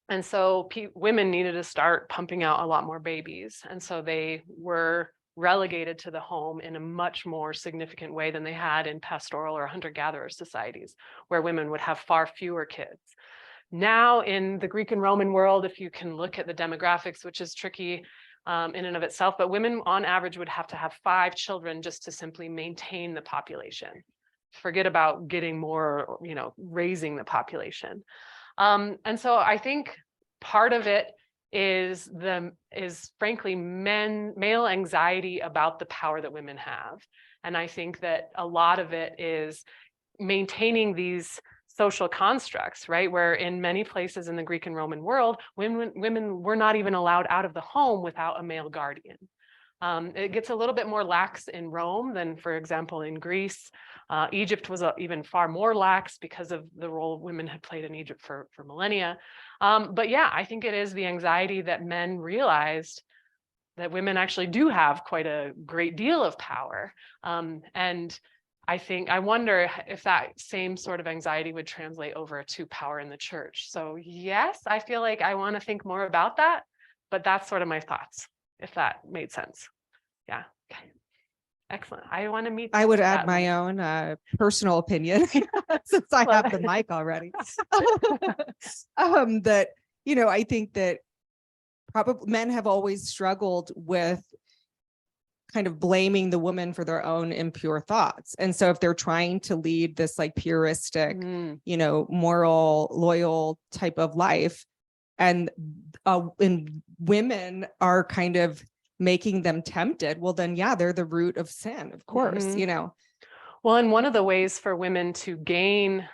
And so women needed to start pumping out a lot more babies. And so they were relegated to the home in a much more significant way than they had in pastoral or hunter-gatherer societies, where women would have far fewer kids. Now in the Greek and Roman world, if you can look at the demographics, which is tricky in and of itself, but women on average would have to have 5 children just to simply maintain the population. Forget about getting more, raising the population. And so I think part of it is frankly male anxiety about the power that women have. And I think that a lot of it is maintaining these social constructs, right? Where in many places in the Greek and Roman world, women were not even allowed out of the home without a male guardian. It gets a little bit more lax in Rome than, for example, in Greece. Egypt was even far more lax because of the role women had played in Egypt for millennia. But yeah, I think it is the anxiety that men realized that women actually do have quite a great deal of power. And I wonder if that same sort of anxiety would translate over to power in the church. So yes, I feel like I want to think more about that, but that's sort of my thoughts, if that made sense. Yeah. Okay. Excellent. I want to meet. I would add that my own personal opinion since I Love have the it. mic already. That, I think that probably men have always struggled with kind of blaming the woman for their own impure thoughts. And so if they're trying to lead this like puristic, moral, loyal type of life, and women are kind of making them tempted, well, then, yeah, they're the root of sin, of course, Well, and one of the ways for women to gain,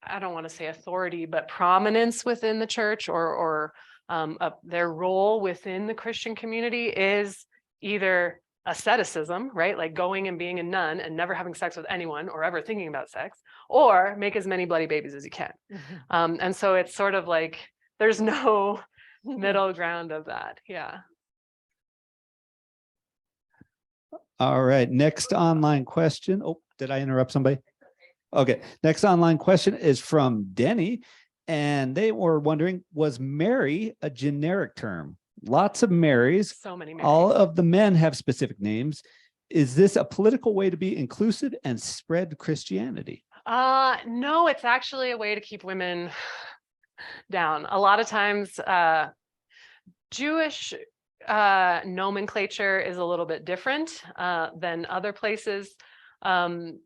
I don't want to say authority, but prominence within the church or their role within the Christian community is either asceticism, right? Like going and being a nun and never having sex with anyone or ever thinking about sex, or make as many bloody babies as you can. And so it's sort of like there's no middle ground of that. Yeah. All right. Next online question. Oh, did I interrupt somebody? Okay. Next online question is from Denny. And they were wondering, was Mary a generic term? Lots of Marys. So many Marys. All of the men have specific names. Is this a political way to be inclusive and spread Christianity? No, it's actually a way to keep women down. A lot of times, Jewish nomenclature is a little bit different than other places. You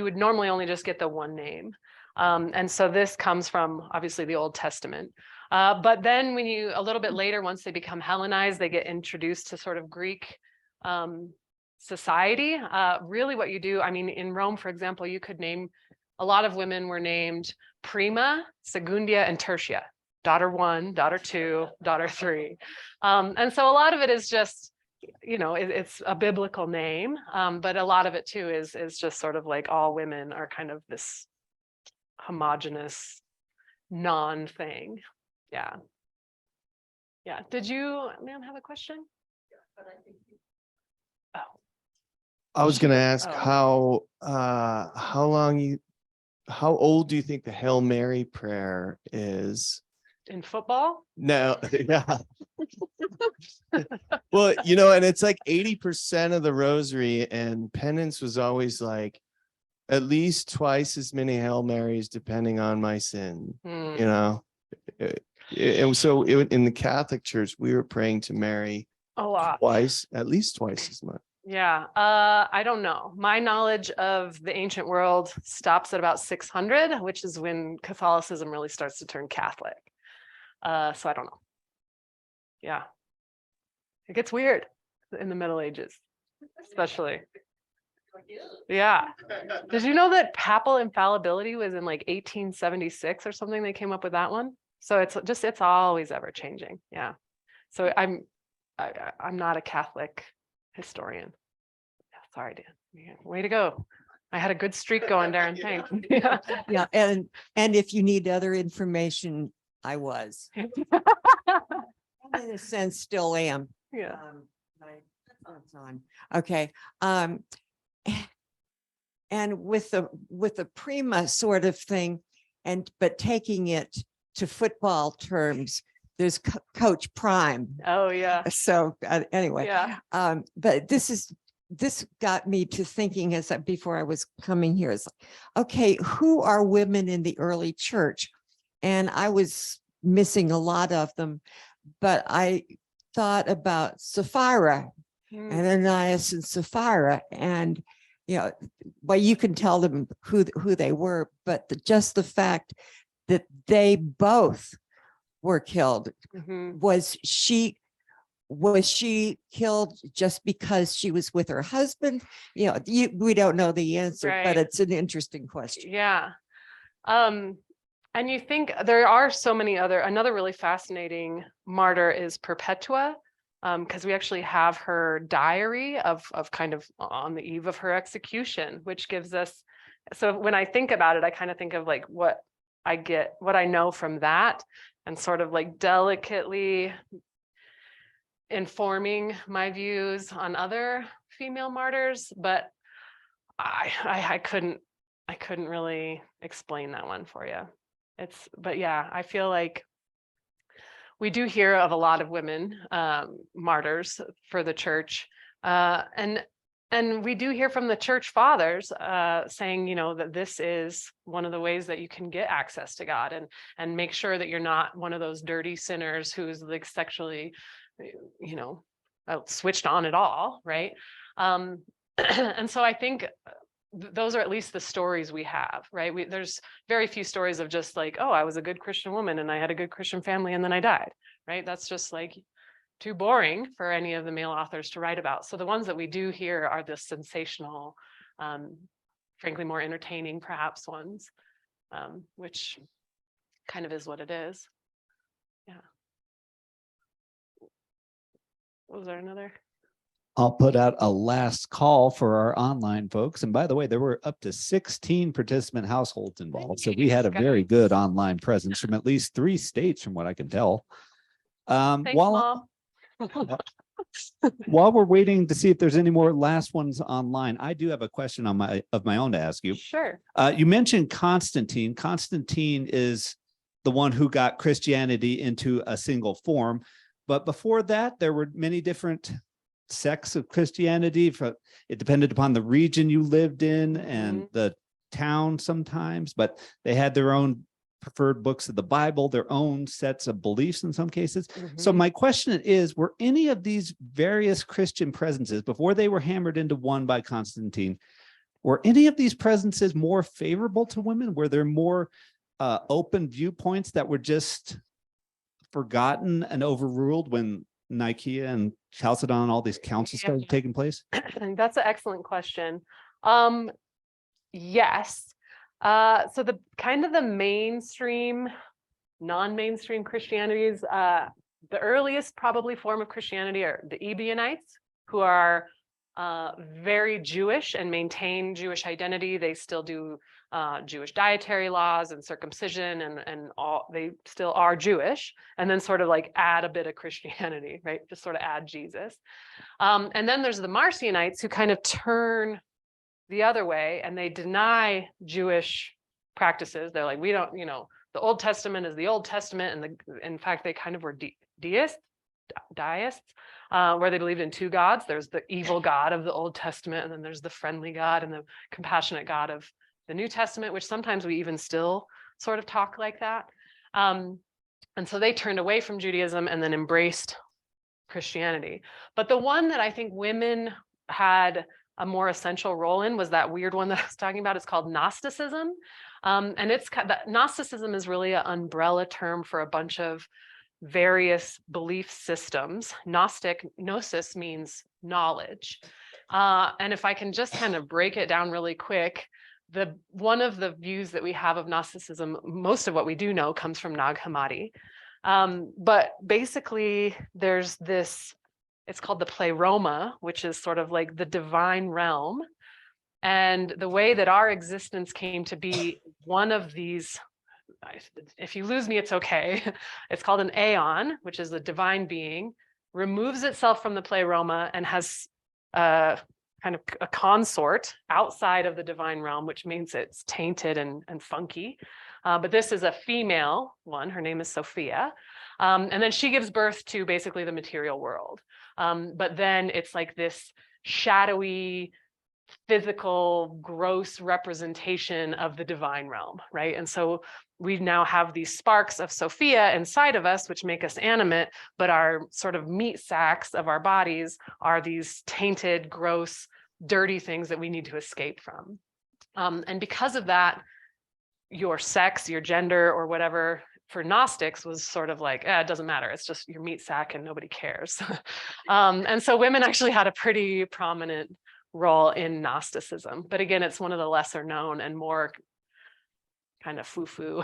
would normally only just get the one name. And so this comes from obviously the Old Testament. But then a little bit later, once they become Hellenized, they get introduced to sort of Greek society. Really what you do, I mean, in Rome, for example, you could name, a lot of women were named Prima, Secundia, and Tertia. Daughter 1, daughter 2, daughter 3. And so a lot of it is just, it's a biblical name, but a lot of it too is just sort of like all women are kind of this homogenous non-thing. Yeah. Yeah. Did you, ma'am, have a question? Oh. I was going to ask Oh. how old do you think the Hail Mary prayer is? In football? No, yeah. Well, and it's like 80% of the rosary, and penance was always like at least twice as many Hail Marys, depending on my sin, And so in the Catholic Church, we were praying to Mary A lot. at least twice as much. Yeah, I don't know. My knowledge of the ancient world stops at about 600, which is when Catholicism really starts to turn Catholic. So I don't know. Yeah. It gets weird in the Middle Ages, especially. Yeah. Did you know that papal infallibility was in like 1876 or something? They came up with that one. So it's always ever changing. Yeah. So I'm not a Catholic historian. Sorry, Dan. Way to go. I had a good streak going, Darren. Thanks. Yeah. Yeah, and if you need other information, I was. In a sense, still am. Yeah. That's on. Okay. And with the Prima sort of thing, but taking it to football terms, there's Coach Prime. Oh yeah. So anyway, Yeah. But this got me to thinking before I was coming here is, okay, who are women in the early church? And I was missing a lot of them, but I thought about Sapphira, Ananias and Sapphira, and well, you can tell them who they were, but just the fact that they both were killed. Was she killed just because she was with her husband? We don't know the answer, Right. but it's an interesting question. Yeah. And you think there are so many another really fascinating martyr is Perpetua. because we actually have her diary of kind of on the eve of her execution, which gives us, so when I think about it, I kind of think of like what I know from that, and sort of like delicately informing my views on other female martyrs, but I couldn't really explain that one for you. But yeah, I feel like we do hear of a lot of women martyrs for the church, and we do hear from the church fathers saying, you know, that this is one of the ways that you can get access to God, and make sure that you're not one of those dirty sinners who's like sexually, you know, switched on at all, right? And so I think those are at least the stories we have, right? There's very few stories of just like, oh, I was a good Christian woman and I had a good Christian family and then I died, right? That's just like too boring for any of the male authors to write about. So the ones that we do hear are the sensational, frankly, more entertaining perhaps ones, which kind of is what it is. Yeah. Was there another? I'll put out a last call for our online folks. And by the way, there were up to 16 participant households involved. So we had a very good online presence from at least 3 states, from what I can tell. Thanks, Mom. While we're waiting to see if there's any more last ones online, I do have a question of my own to ask you. Sure. You mentioned Constantine. Constantine is the one who got Christianity into a single form. But before that, there were many different sects of Christianity. It depended upon the region you lived in and the town sometimes, but they had their own preferred books of the Bible, their own sets of beliefs in some cases. So my question is, were any of these various Christian presences, before they were hammered into one by Constantine, were any of these presences more favorable to women? Were there more open viewpoints that were just forgotten and overruled when Nicaea and Chalcedon and all these councils started taking place? That's an excellent question. Yes. So the kind of the mainstream, non-mainstream Christianities, the earliest probably form of Christianity are the Ebionites, who are very Jewish and maintain Jewish identity. They still do Jewish dietary laws and circumcision, and all, they still are Jewish, and then sort of like add a bit of Christianity, right? Just sort of add Jesus. And then there's the Marcionites, who kind of turn the other way and they deny Jewish practices. They're like, we don't, you know, the Old Testament is the Old Testament, and in fact they kind of were deists, where they believed in 2 gods. There's the evil God of the Old Testament, and then there's the friendly God and the compassionate God of the New Testament, which sometimes we even still sort of talk like that. And so they turned away from Judaism and then embraced Christianity. But the one that I think women had a more essential role in was that weird one that I was talking about. It's called Gnosticism. And Gnosticism is really an umbrella term for a bunch of various belief systems. Gnosis means knowledge. And if I can just kind of break it down really quick, one of the views that we have of Gnosticism, most of what we do know comes from Nag Hammadi. But basically there's this, it's called the pleroma, which is sort of like the divine realm. And the way that our existence came to be, one of these, if you lose me, it's okay. It's called an aeon, which is a divine being, removes itself from the pleroma and has kind of a consort outside of the divine realm, which means it's tainted and funky. But this is a female one. Her name is Sophia. And then she gives birth to basically the material world. But then it's like this shadowy, physical, gross representation of the divine realm, right? And so we now have these sparks of Sophia inside of us, which make us animate, but our sort of meat sacks of our bodies are these tainted, gross, dirty things that we need to escape from. And because of that, your sex, your gender, or whatever, for Gnostics was sort of like, it doesn't matter. It's just your meat sack and nobody cares. And so women actually had a pretty prominent role in Gnosticism. But again, it's one of the lesser known and more kind of foo-foo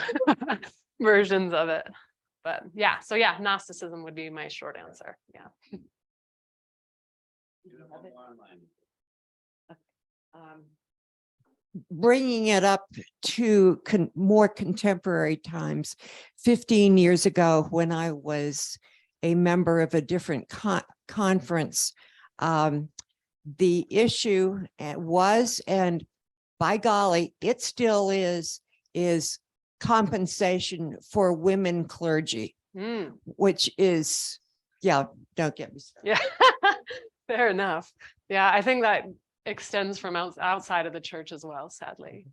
versions of it. But yeah, so yeah, Gnosticism would be my short answer. Yeah. Bringing it up to more contemporary times, 15 years ago, when I was a member of a different conference, the issue was, and by golly, it still is compensation for women clergy, which is, yeah, don't get me started. Yeah, fair enough. Yeah, I think that extends from outside of the church as well, sadly.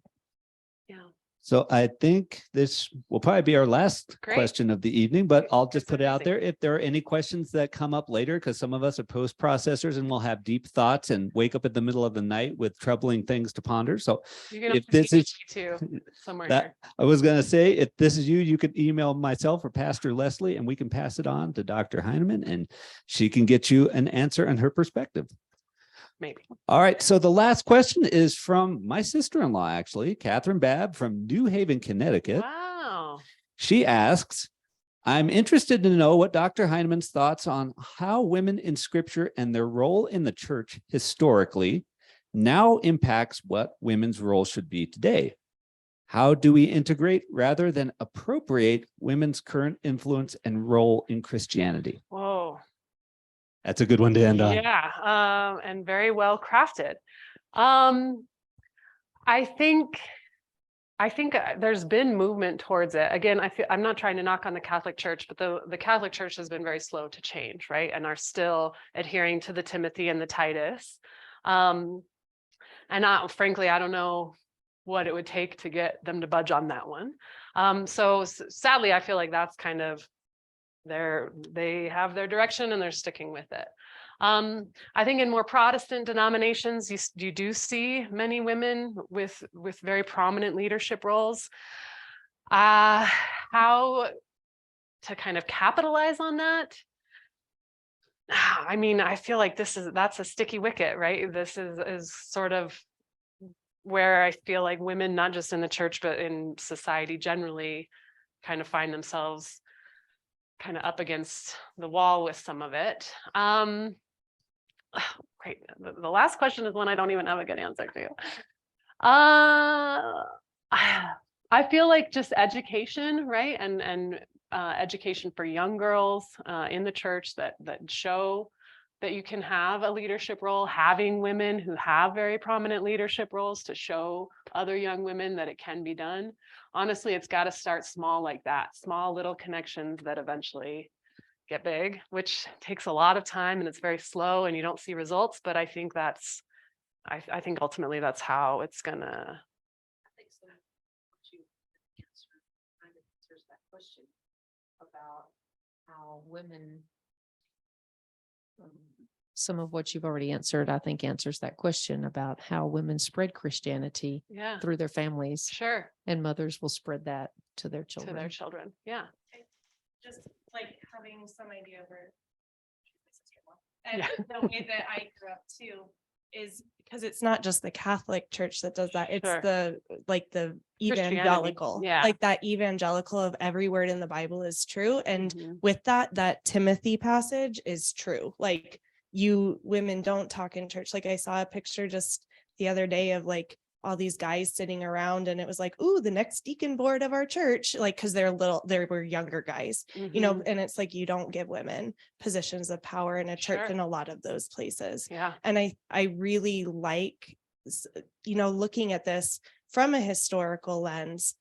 Yeah. So I think this will probably be our last Great. question of the evening, but I'll just That's put it out amazing. there. If there are any questions that come up later, because some of us are post processors and we'll have deep thoughts and wake up in the middle of the night with troubling things to ponder. So You can if also this email is me too, somewhere that, here. I was going to say, if this is you, you could email myself or Pastor Leslie and we can pass it on to Dr. Heineman and she can get you an answer and her perspective. Maybe. All right. So the last question is from my sister-in-law, actually, Catherine Babb from New Haven, Connecticut. Wow. She asks, I'm interested to know what Dr. Heineman's thoughts on how women in scripture and their role in the church historically now impacts what women's role should be today. How do we integrate rather than appropriate women's current influence and role in Christianity? Whoa. That's a good one to end on. Yeah, and very well crafted. I think there's been movement towards it. Again, I'm not trying to knock on the Catholic Church, but the Catholic Church has been very slow to change, right? And are still adhering to the Timothy and the Titus. And frankly, I don't know what it would take to get them to budge on that one. So sadly, I feel like that's kind of they have their direction and they're sticking with it. I think in more Protestant denominations, you do see many women with very prominent leadership roles. How to kind of capitalize on that? I mean, I feel like that's a sticky wicket, right? This is sort of where I feel like women, not just in the church, but in society generally, kind of find themselves kind of up against the wall with some of it. Great. The last question is one I don't even have a good answer to. I feel like just education, right? And education for young girls in the church that show that you can have a leadership role, having women who have very prominent leadership roles to show other young women that it can be done. Honestly, it's got to start small like that, small little connections that eventually get big, which takes a lot of time and it's very slow and you don't see results. But I think I think ultimately that's how it's gonna. I think so. You kind of answers that question about how women. Some of what you've already answered, I think, answers that question about how women spread Christianity through their families. Sure. And mothers will spread that to their children. Yeah. Just like having some idea where and the way that I grew up too is because it's not just the Catholic Church that does that. It's the evangelical, like that evangelical of every word in the Bible is true. And with that Timothy passage is true. Like, you women don't talk in church. Like, I saw a picture just the other day of like all these guys sitting around and it was like, ooh, the next deacon board of our church, like, because they were younger guys, you know, and it's like, you don't give women positions of power in a church in a lot of those places. And I really like, you know, looking at this from a historical lens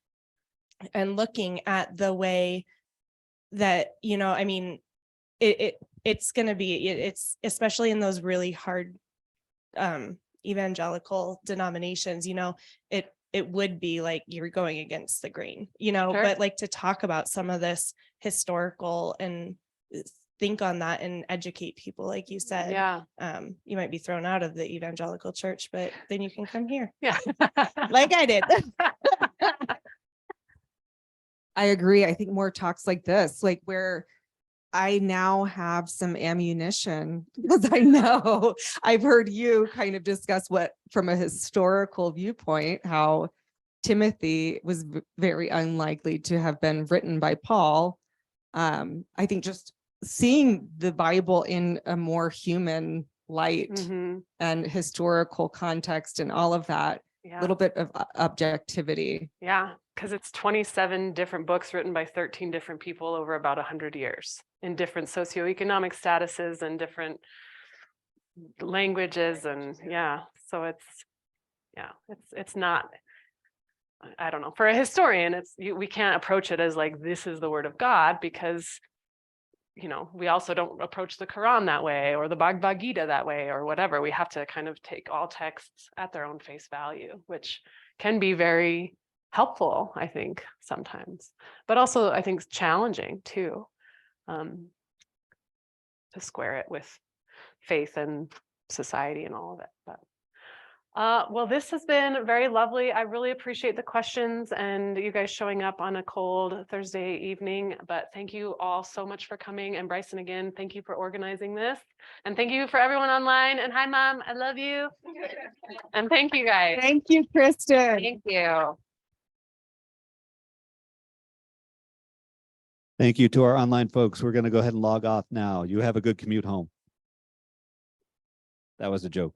and looking at the way that, you know, I mean, it's going to be, it's especially in those really hard evangelical denominations, you know, it would be like you're going against the grain, you know, but like to talk about some of this historical and think on that and educate people, like you said, you might be thrown out of the evangelical church, but then you can come here. Like I did. I agree. I think more talks like this, like where I now have some ammunition because I know I've heard you kind of discuss what, from a historical viewpoint, how Timothy was very unlikely to have been written by Paul. I think just seeing the Bible in a more human light Mhm. and historical context and all of that, a Yeah. little bit of objectivity. Yeah, because it's 27 different books written by 13 different people over about 100 years in different socioeconomic statuses and different languages. And yeah, so it's not, I don't know, for a historian, we can't approach it as like, this is the word of God, because we also don't approach the Quran that way or the Bhagavad Gita that way or whatever. We have to kind of take all texts at their own face value, which can be very helpful, I think, sometimes, but also I think challenging too, to square it with faith and society and all of it. But well, this has been very lovely. I really appreciate the questions and you guys showing up on a cold Thursday evening, but thank you all so much for coming. And Bryson, again, thank you for organizing this. And thank you for everyone online. And hi, Mom, I love you. And thank you guys. Thank you, Kristin. Thank you. Thank you to our online folks. We're going to go ahead and log off now. You have a good commute home. That was a joke.